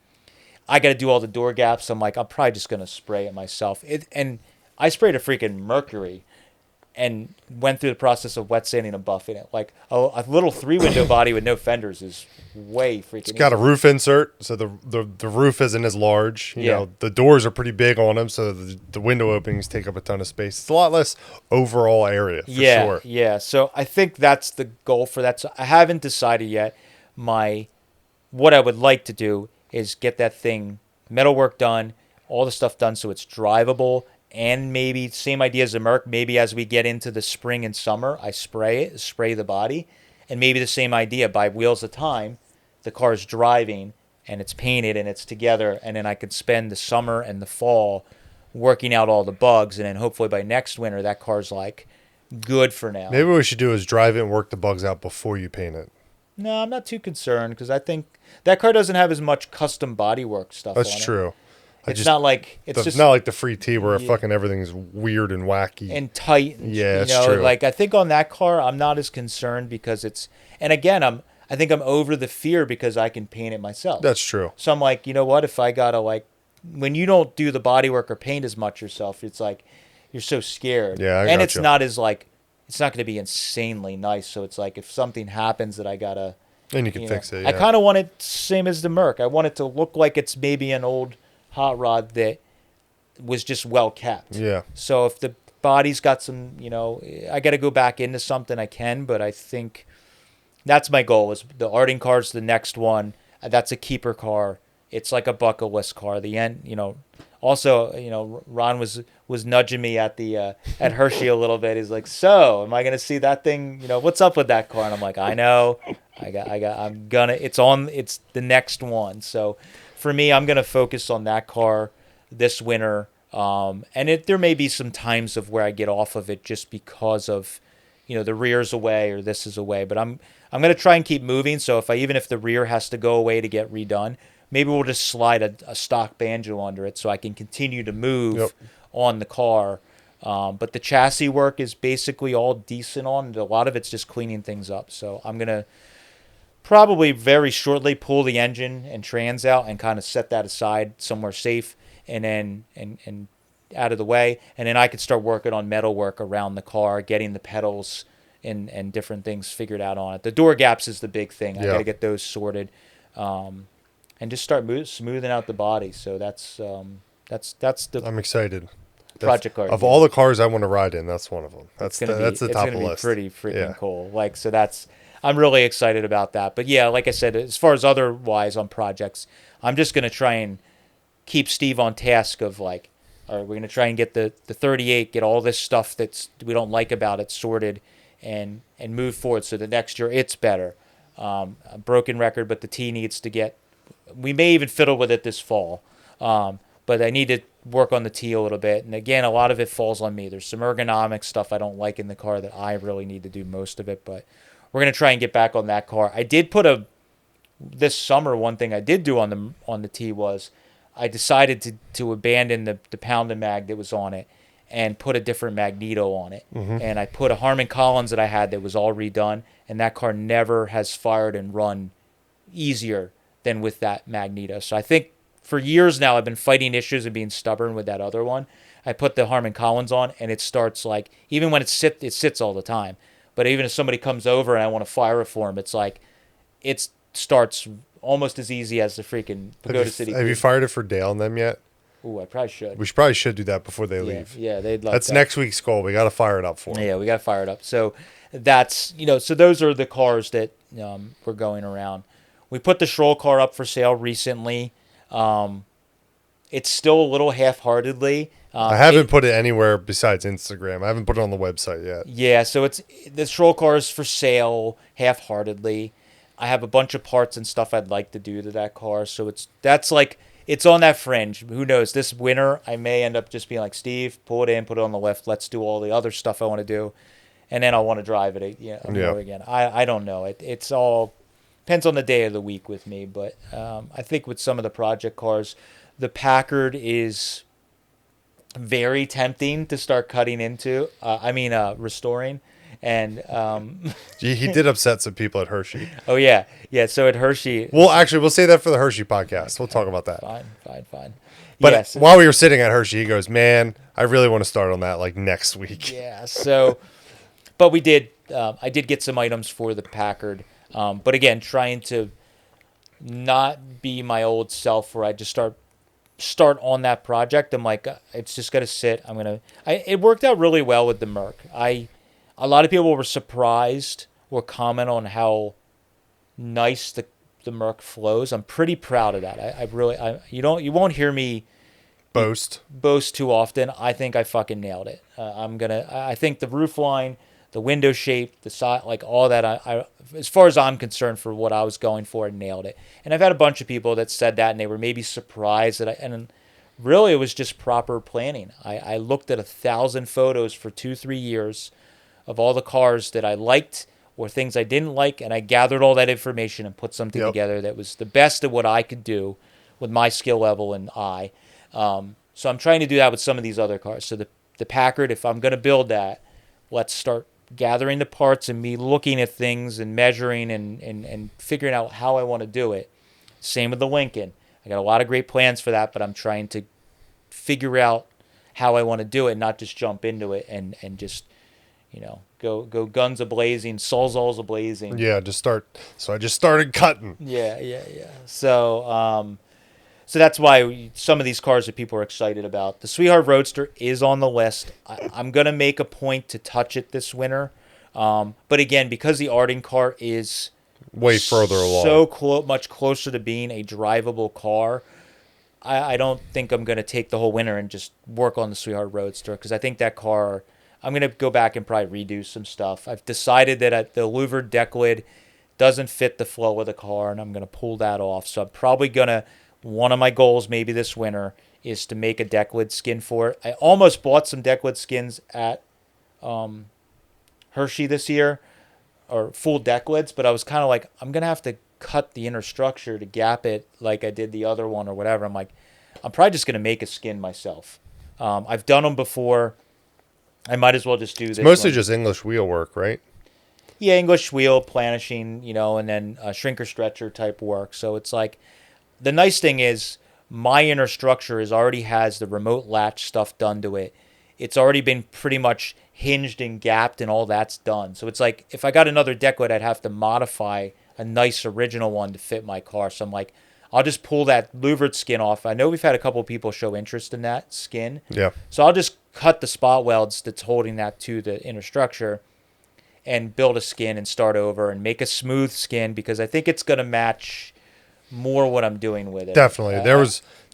I got to do all the door gaps, I'm probably just going to spray it myself. And I sprayed a freaking Mercury and went through the process of wet sanding and buffing it. Like a little 3-window body with no fenders is way freaking It's got easy. a roof insert, so the roof isn't as large. You know, the doors are pretty big on them, so the window openings take up a ton of space. It's a lot less overall area, for sure. Yeah. So I think that's the goal for that. So I haven't decided yet. What I would like to do is get that thing metalwork done, all the stuff done so it's drivable. And maybe same idea as the Merc. Maybe as we get into the spring and summer, I spray the body. And maybe the same idea, by wheels of time, the car's driving and it's painted and it's together. And then I could spend the summer and the fall working out all the bugs. And then hopefully by next winter, that car's good for now. Maybe what we should do is drive it and work the bugs out before you paint it. No, I'm not too concerned because I think that car doesn't have as much custom bodywork stuff on it. That's true. It's not like the free T where fucking everything's weird and wacky and tight. Yeah, it's true. I think on that car, I'm not as concerned because and again, I think I'm over the fear because I can paint it myself. That's true. So I'm like, you know what? If I gotta when you don't do the bodywork or paint as much yourself, it's like you're so scared. Yeah, and it's not as it's not going to be insanely nice. So it's like if something happens that I gotta, and you can fix it. Yeah. I kind of want it same as the Merc. I want it to look like it's maybe an old hot rod that was just well kept. Yeah. So if the body's got some, I got to go back into something, I can. But I think that's my goal. Is the Arting car's the next one. That's a keeper car. It's like a bucket list car. The end, Also, Ron was nudging me at the at Hershey a little bit. He's like, "So, am I gonna see that thing? What's up with that car?" And I'm like, "I know. It's the next one." So, for me, I'm gonna focus on that car this winter. There may be some times of where I get off of it just because of, the rear's away or this is away. But I'm gonna try and keep moving. So even if the rear has to go away to get redone, maybe we'll just slide a stock banjo under it so I can continue to move on the car. But the chassis work is basically all decent on, and a lot of it's just cleaning things up. So I'm going to probably very shortly pull the engine and trans out and kind of set that aside somewhere safe and then and out of the way. And then I could start working on metal work around the car, getting the pedals and different things figured out on it. The door gaps is the big thing. I got to get those sorted. And just start smoothing out the body. So that's the. I'm excited. Project car. Of all the cars I want to ride in, that's one of them. That's the top of the list. It's gonna be pretty freaking cool. I'm really excited about that. But yeah, like I said, as far as otherwise on projects, I'm just gonna try and keep Steve on task of all right, we're gonna try and get the 38, get all this stuff we don't like about it sorted, and move forward. So the next year it's better. A broken record, but the T needs to get. We may even fiddle with it this fall, but I need to work on the T a little bit. And again, a lot of it falls on me. There's some ergonomic stuff I don't like in the car that I really need to do most of it. But we're gonna try and get back on that car. I did put this summer. One thing I did do on the T was I decided to abandon the pound and mag that was on it and put a different magneto on it. Mm-hmm. And I put a Harman Collins that I had that was all redone, and that car never has fired and run easier than with that magneto. So I think for years now I've been fighting issues and being stubborn with that other one. I put the Harman Collins on and it starts even when it sits all the time. But even if somebody comes over and I want to fire it for him, it's it starts almost as easy as the freaking Pagoda City. Have you fired it for Dale and them yet? Ooh, I probably should. We probably should do that before they leave. Yeah, they'd love That's that. next week's goal. We got to fire it up for them. Yeah, we got to fire it up. So that's, so those are the cars that we're going around. We put the Schroll car up for sale recently. It's still a little half-heartedly. I haven't put it anywhere besides Instagram. I haven't put it on the website yet. Yeah, so the Schroll car is for sale half-heartedly. I have a bunch of parts and stuff I'd like to do to that car. So it's on that fringe. Who knows? This winter, I may end up just being like, Steve, pull it in, put it on the lift. Let's do all the other stuff I want to do. And then I'll want to drive it again. I don't know. It's all depends on the day of the week with me. But I think with some of the project cars, the Packard is very tempting to start cutting into. Restoring. And He did upset some people at Hershey. oh yeah, yeah. So at Hershey, Well, actually, we'll say that for the Hershey podcast. We'll talk about that. fine. But yes. while we were sitting at Hershey, he goes, "Man, I really want to start on that like next week." Yeah. So, but we did. I did get some items for the Packard. But again, trying to not be my old self where I just start on that project. I'm like, it's just gonna sit. It worked out really well with the Merc. A lot of people were surprised or comment on how nice the Merc flows. I'm pretty proud of that. You won't hear me Boast too often. I think I fucking nailed it. I think the roof line, the window shape, the side, like all that, I as far as I'm concerned for what I was going for, I nailed it. And I've had a bunch of people that said that and they were maybe surprised and really it was just proper planning. I looked at 1,000 photos for 2-3 years of all the cars that I liked or things I didn't like, and I gathered all that information and put something together that was the best of what I could do with my skill level and eye. So I'm trying to do that with some of these other cars. So the Packard, if I'm going to build that, let's start gathering the parts and me looking at things and measuring and figuring out how I want to do it. Same with the Lincoln. I got a lot of great plans for that, but I'm trying to figure out how I want to do it, not just jump into it and just, go guns a-blazing, sawzalls a-blazing. Yeah, so I just started cutting. Yeah. So that's why some of these cars that people are excited about. The Sweetheart Roadster is on the list. I'm going to make a point to touch it this winter. But again, because the Arden car is way further along, so much closer to being a drivable car, I don't think I'm going to take the whole winter and just work on the Sweetheart Roadster, because I think that car, I'm going to go back and probably redo some stuff. I've decided that the louvered deck lid doesn't fit the flow of the car, and I'm going to pull that off. So I'm probably going to, one of my goals maybe this winter is to make a deck lid skin for it. I almost bought some deck lid skins at Hershey this year, or full deck lids, but I was kind of like, I'm going to have to cut the inner structure to gap it like I did the other one or whatever. I'm like, I'm probably just going to make a skin myself. I've done them before. I might as well just do this. It's mostly just English wheel work, right? Yeah, English wheel, planishing, and then shrinker stretcher type work. So it's like, the nice thing is my inner structure already has the remote latch stuff done to it. It's already been pretty much hinged and gapped and all that's done. So it's like, if I got another deck lid, I'd have to modify a nice original one to fit my car. So I'm like, I'll just pull that louvered skin off. I know we've had a couple of people show interest in that skin. Yeah. So I'll just cut the spot welds that's holding that to the inner structure and build a skin and start over and make a smooth skin, because I think it's going to match more what I'm doing with it. Definitely. There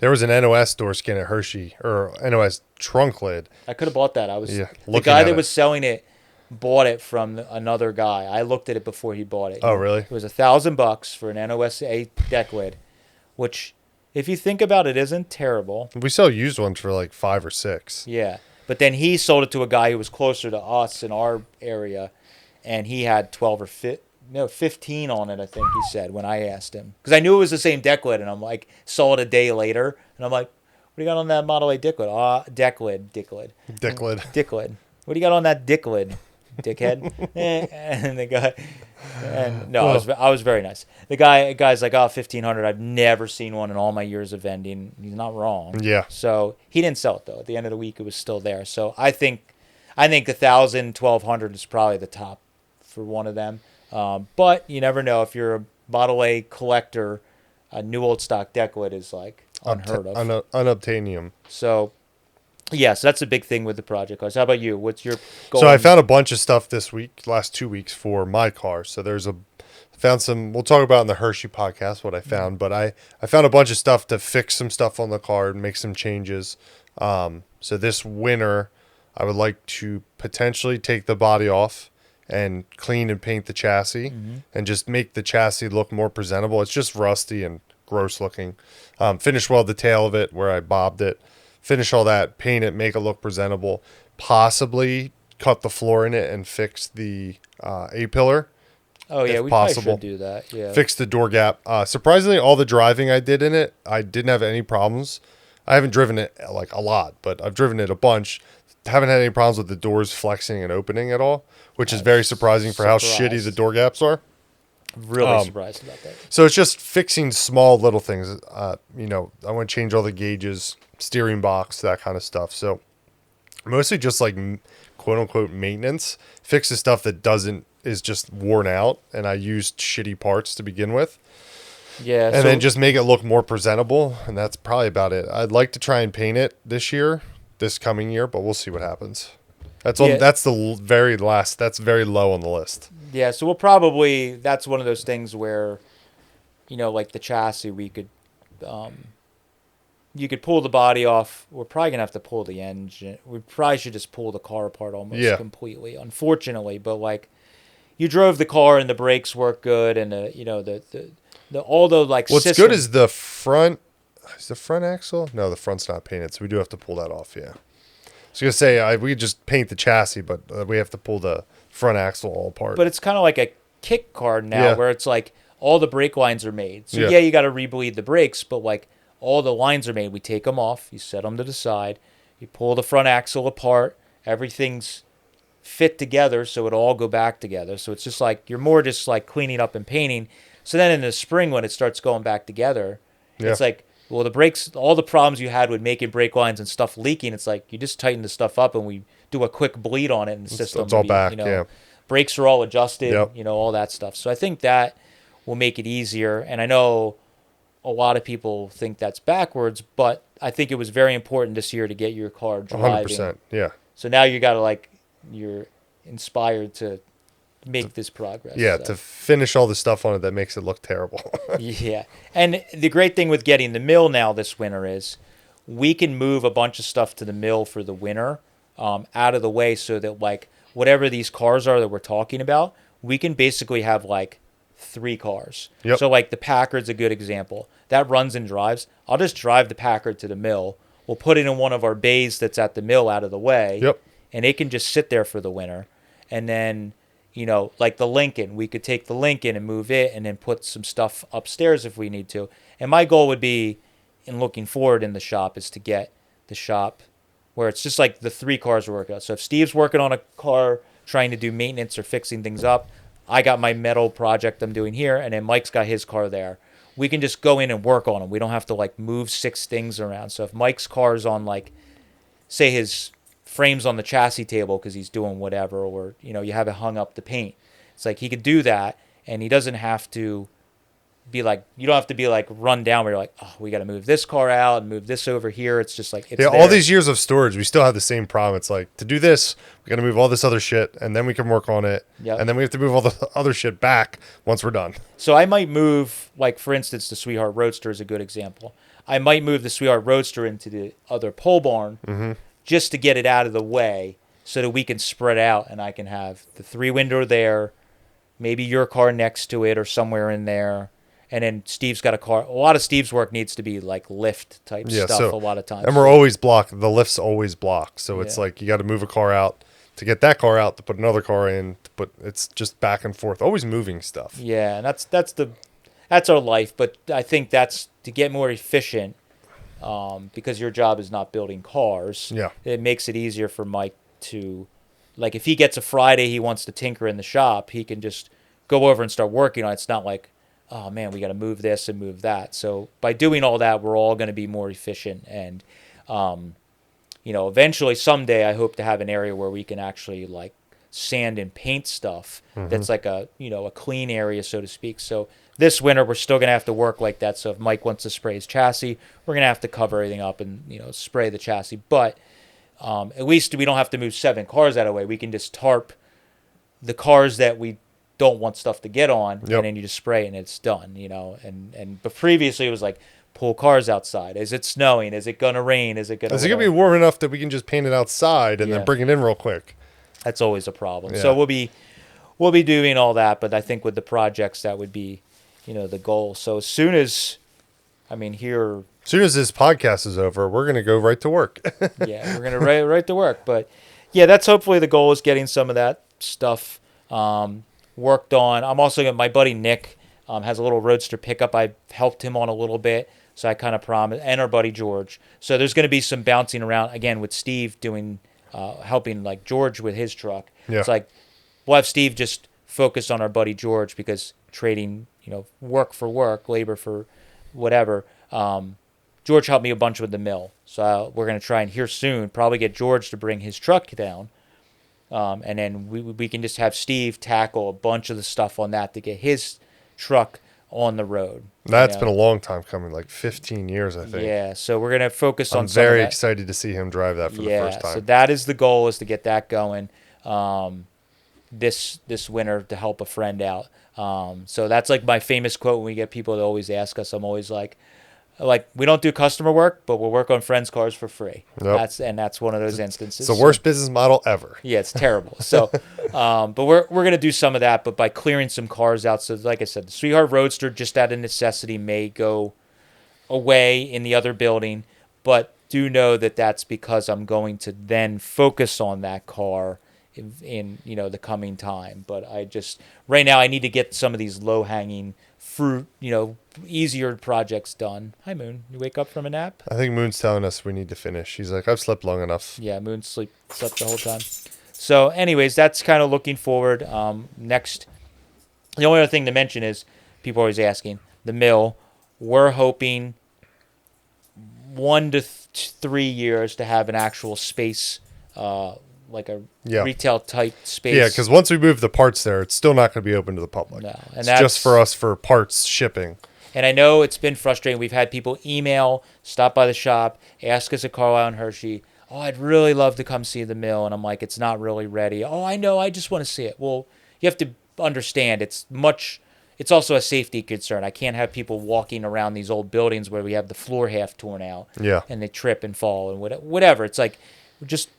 was an NOS door skin at Hershey, or NOS trunk lid. I could have bought that. The guy that was selling it bought it from another guy. I looked at it before he bought it. Oh, really? It was $1,000 for an NOSA deck lid, which, if you think about it, isn't terrible. We sell used ones for like 5 or 6. Yeah. But then he sold it to a guy who was closer to us in our area, and he had 12 or 15 on it, I think he said, when I asked him. Because I knew it was the same deck lid, and I'm like, saw it a day later, and I'm like, what do you got on that Model A dick lid? Dick lid. Dick lid. What do you got on that dick lid, dickhead? And the guy, I was very nice. The guy's like, 1,500. I've never seen one in all my years of vending. He's not wrong. Yeah. So he didn't sell it though. At the end of the week, it was still there. So I think 1,000, 1,200 is probably the top for one of them. But you never know. If you're a Model A collector, a new old stock deck lid is like unheard of. Unobtainium. So, yes, that's a big thing with the project cars. How about you? What's your goal? So I found a bunch of stuff this week, last 2 weeks, for my car. So found some, we'll talk about in the Hershey podcast what I found, but I found a bunch of stuff to fix some stuff on the car and make some changes. So this winter, I would like to potentially take the body off and clean and paint the chassis and just make the chassis look more presentable. It's just rusty and gross looking. Finish weld the tail of it where I bobbed it. Finish all that, paint it, make it look presentable. Possibly cut the floor in it and fix the A-pillar. Oh yeah, if we possible. probably should do that. Yeah. Fix the door gap. Surprisingly, all the driving I did in it, I didn't have any problems. I haven't driven it like a lot, but I've driven it a bunch. Haven't had any problems with the doors flexing and opening at all, which is very surprising for how shitty the door gaps are. Really surprised about that. So it's just fixing small little things. You know, I want to change all the gauges, steering box, that kind of stuff. So mostly just like quote unquote maintenance. Fix the stuff that is just worn out, and I used shitty parts to begin with. Yeah, and then just make it look more presentable, and that's probably about it. I'd like to try and paint it this coming year, but we'll see what happens. That's the very last. That's very low on the list. Yeah, so that's one of those things where, you know, like the chassis, we could, you could pull the body off. We're probably gonna have to pull the engine. We probably should just pull the car apart almost completely, unfortunately. But like, you drove the car and the brakes work good, and all the like. What's good is the front. Is the front axle? No, the front's not painted, so we do have to pull that off. Yeah. I was gonna say we could just paint the chassis, but we have to pull the front axle all apart. But it's kind of like a kick car now, where it's like all the brake lines are made. So you got to rebleed the brakes, but like all the lines are made. We take them off, you set them to the side, you pull the front axle apart, everything's fit together, so it all go back together. So it's just like you're more just like cleaning up and painting. So then in the spring when it starts going back together, it's like, well, the brakes, all the problems you had with making brake lines and stuff leaking, it's like you just tighten the stuff up and we do a quick bleed on it and the system. It's all back, Brakes are all adjusted, all that stuff. So I think that will make it easier. And I know a lot of people think that's backwards, but I think it was very important this year to get your car driving. 100%, yeah. So now you got to you're inspired to make this progress. Yeah, to finish all the stuff on it that makes it look terrible. Yeah. And the great thing with getting the mill now this winter is we can move a bunch of stuff to the mill for the winter out of the way so that like whatever these cars are that we're talking about, we can basically have like 3 cars. Yep. So like the Packard's a good example. That runs and drives. I'll just drive the Packard to the mill. We'll put it in one of our bays that's at the mill out of the way. Yep. And it can just sit there for the winter. And then, you know, like the Lincoln, we could take the Lincoln and move it and then put some stuff upstairs if we need to. And my goal would be, in looking forward in the shop, is to get the shop where it's just like the 3 cars we're working on. So if Steve's working on a car trying to do maintenance or fixing things up, I got my metal project I'm doing here, and then Mike's got his car there. We can just go in and work on them. We don't have to like move 6 things around. So if Mike's car's on like, say his frame's on the chassis table because he's doing whatever, or you know, you have it hung up to paint, it's like he could do that, and he doesn't have to be like, you don't have to be like run down where you're like, oh, we got to move this car out and move this over here. It's just like, it's there. All these years of storage, we still have the same problem. It's like, to do this, we got to move all this other shit, and then we can work on it. Yep. And then we have to move all the other shit back once we're done. So I might move, like for instance, the Sweetheart Roadster is a good example. I might move the Sweetheart Roadster into the other pole barn just to get it out of the way so that we can spread out, and I can have the 3-window there, maybe your car next to it or somewhere in there. And then Steve's got a car. A lot of Steve's work needs to be like lift type stuff a lot of times. And we're always blocked. The lift's always blocked. So it's like you got to move a car out to get that car out, to put another car in, it's just back and forth, always moving stuff. Yeah, and that's our life. But I think that's to get more efficient, because your job is not building cars. Yeah. It makes it easier for Mike to, like, if he gets a Friday he wants to tinker in the shop, he can just go over and start working on it. It's not like, oh man, we got to move this and move that. So by doing all that, we're all going to be more efficient. And, you know, eventually someday I hope to have an area where we can actually like sand and paint stuff. That's like a, you know, a clean area, so to speak. So this winter we're still going to have to work like that. So if Mike wants to spray his chassis, we're going to have to cover everything up and, you know, spray the chassis. But at least we don't have to move 7 cars out of the way. We can just tarp the cars that we don't want stuff to get on, and then you just spray and it's done, you know. But previously it was like, pull cars outside. Is it snowing? Is it gonna rain? Is it gonna be warm enough that we can just paint it outside and then bring it in real quick? That's always a problem. So we'll be doing all that, but I think with the projects that would be, you know, the goal. So as soon as this podcast is over, we're gonna go right to work. We're gonna right to work. But yeah, that's hopefully the goal, is getting some of that stuff. worked on. I'm also my buddy Nick has a little roadster pickup. I helped him on a little bit, so I kind of promised, and our buddy George. So there's going to be some bouncing around again with Steve doing helping like George with his truck. Yeah. It's like we'll have Steve just focus on our buddy George because trading, work for work, labor for whatever. George helped me a bunch with the mill, so we're going to try and here soon probably get George to bring his truck down, and then we can just have Steve tackle a bunch of the stuff on that to get his truck on the road. That's been a long time coming, like 15 years, I think. Yeah, so we're going to focus on I'm some of very that. excited to see him drive that for the first time. So that is the goal, is to get that going this winter to help a friend out. So that's like my famous quote when we get people that always ask us. I'm always like we don't do customer work, but we'll work on friends' cars for free. Yep. That's one of those instances. It's the worst business model ever. Yeah, it's terrible. So, but we're gonna do some of that, but by clearing some cars out. So, like I said, the Sweetheart Roadster, just out of necessity, may go away in the other building, but do know that that's because I'm going to then focus on that car in the coming time. But right now I need to get some of these low hanging fruit, easier projects done. Hi Moon, you wake up from a nap? I think Moon's telling us we need to finish. She's like, I've slept long enough. Yeah, Moon slept the whole time. So anyways, that's kind of looking forward. Next, the only other thing to mention is people are always asking the mill. We're hoping 1 to 3 years to have an actual space, like a retail type space. Yeah, because once we move the parts there, it's still not going to be open to the public. No, and it's just for us for parts shipping. And I know it's been frustrating. We've had people email, stop by the shop, ask us at Carlisle and Hershey, oh, I'd really love to come see the mill. And I'm like, it's not really ready. Oh, I know. I just want to see it. Well, you have to understand it's also a safety concern. I can't have people walking around these old buildings where we have the floor half torn out. Yeah. And they trip and fall and whatever. It's like, just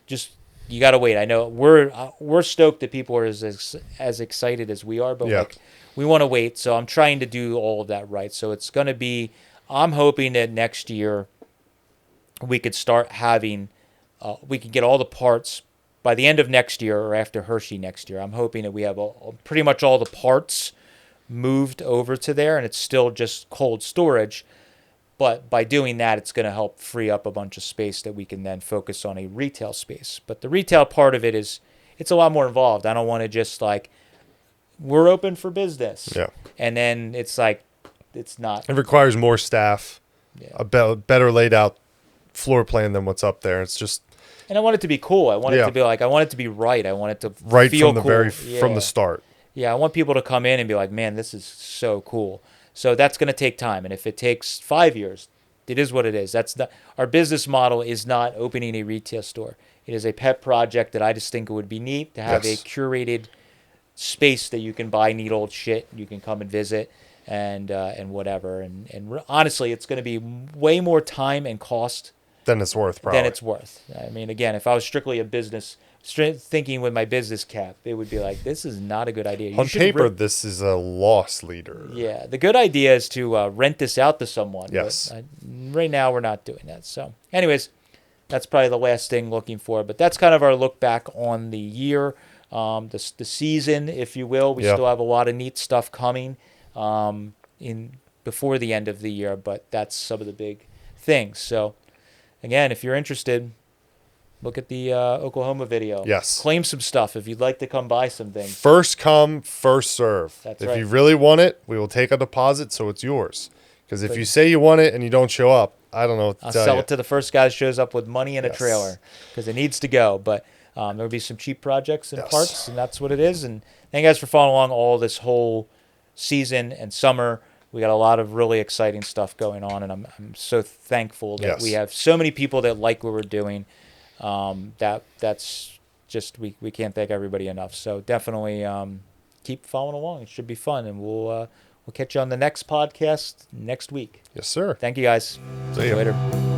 you got to wait. I know we're stoked that people are as excited as we are, but we want to wait. So I'm trying to do all of that right. So it's going to be, I'm hoping that next year we could start having, we can get all the parts by the end of next year or after Hershey next year. I'm hoping that we have pretty much all the parts moved over to there, and it's still just cold storage. But by doing that, it's going to help free up a bunch of space that we can then focus on a retail space. But the retail part of it it's a lot more involved. I don't want to just like, we're open for business. Yeah. And then it's like, it's not. It requires more staff, a better laid out floor plan than what's up there. It's just. And I want it to be cool. I want it to be like, I want it to be right. I want it to right feel from the cool. from the start. Yeah, I want people to come in and be like, man, this is so cool. So that's going to take time. And if it takes 5 years, it is what it is. Our business model is not opening a retail store. It is a pet project that I just think it would be neat to have a curated space that you can buy neat old shit. You can come and visit and whatever. And honestly, it's going to be way more time and cost than it's worth, probably. I mean, again, if I was strictly a business, thinking with my business cap, it would be like, this is not a good idea. On paper, this is a loss leader. Yeah, the good idea is to rent this out to someone. Yes. But, right now, we're not doing that. So, anyways, that's probably the last thing looking for. But that's kind of our look back on the year, the season, if you will. We still have a lot of neat stuff coming before the end of the year, but that's some of the big things. So, again, if you're interested, look at the Oklahoma video. Yes. Claim some stuff if you'd like to come buy some things. First come, first serve. That's if right. you really want it, we will take a deposit so it's yours. Because if you say you want it and you don't show up, I don't know what to tell you. I'll sell it to the first guy that shows up with money and a trailer because it needs to go. But there'll be some cheap projects and parts, and that's what it is. And thank you guys for following along all this whole season and summer. We got a lot of really exciting stuff going on, and I'm so thankful that we have so many people that like what we're doing. That's just we can't thank everybody enough. So definitely keep following along. It should be fun, and we'll catch you on the next podcast next week. Yes, sir. Thank you guys. See you later.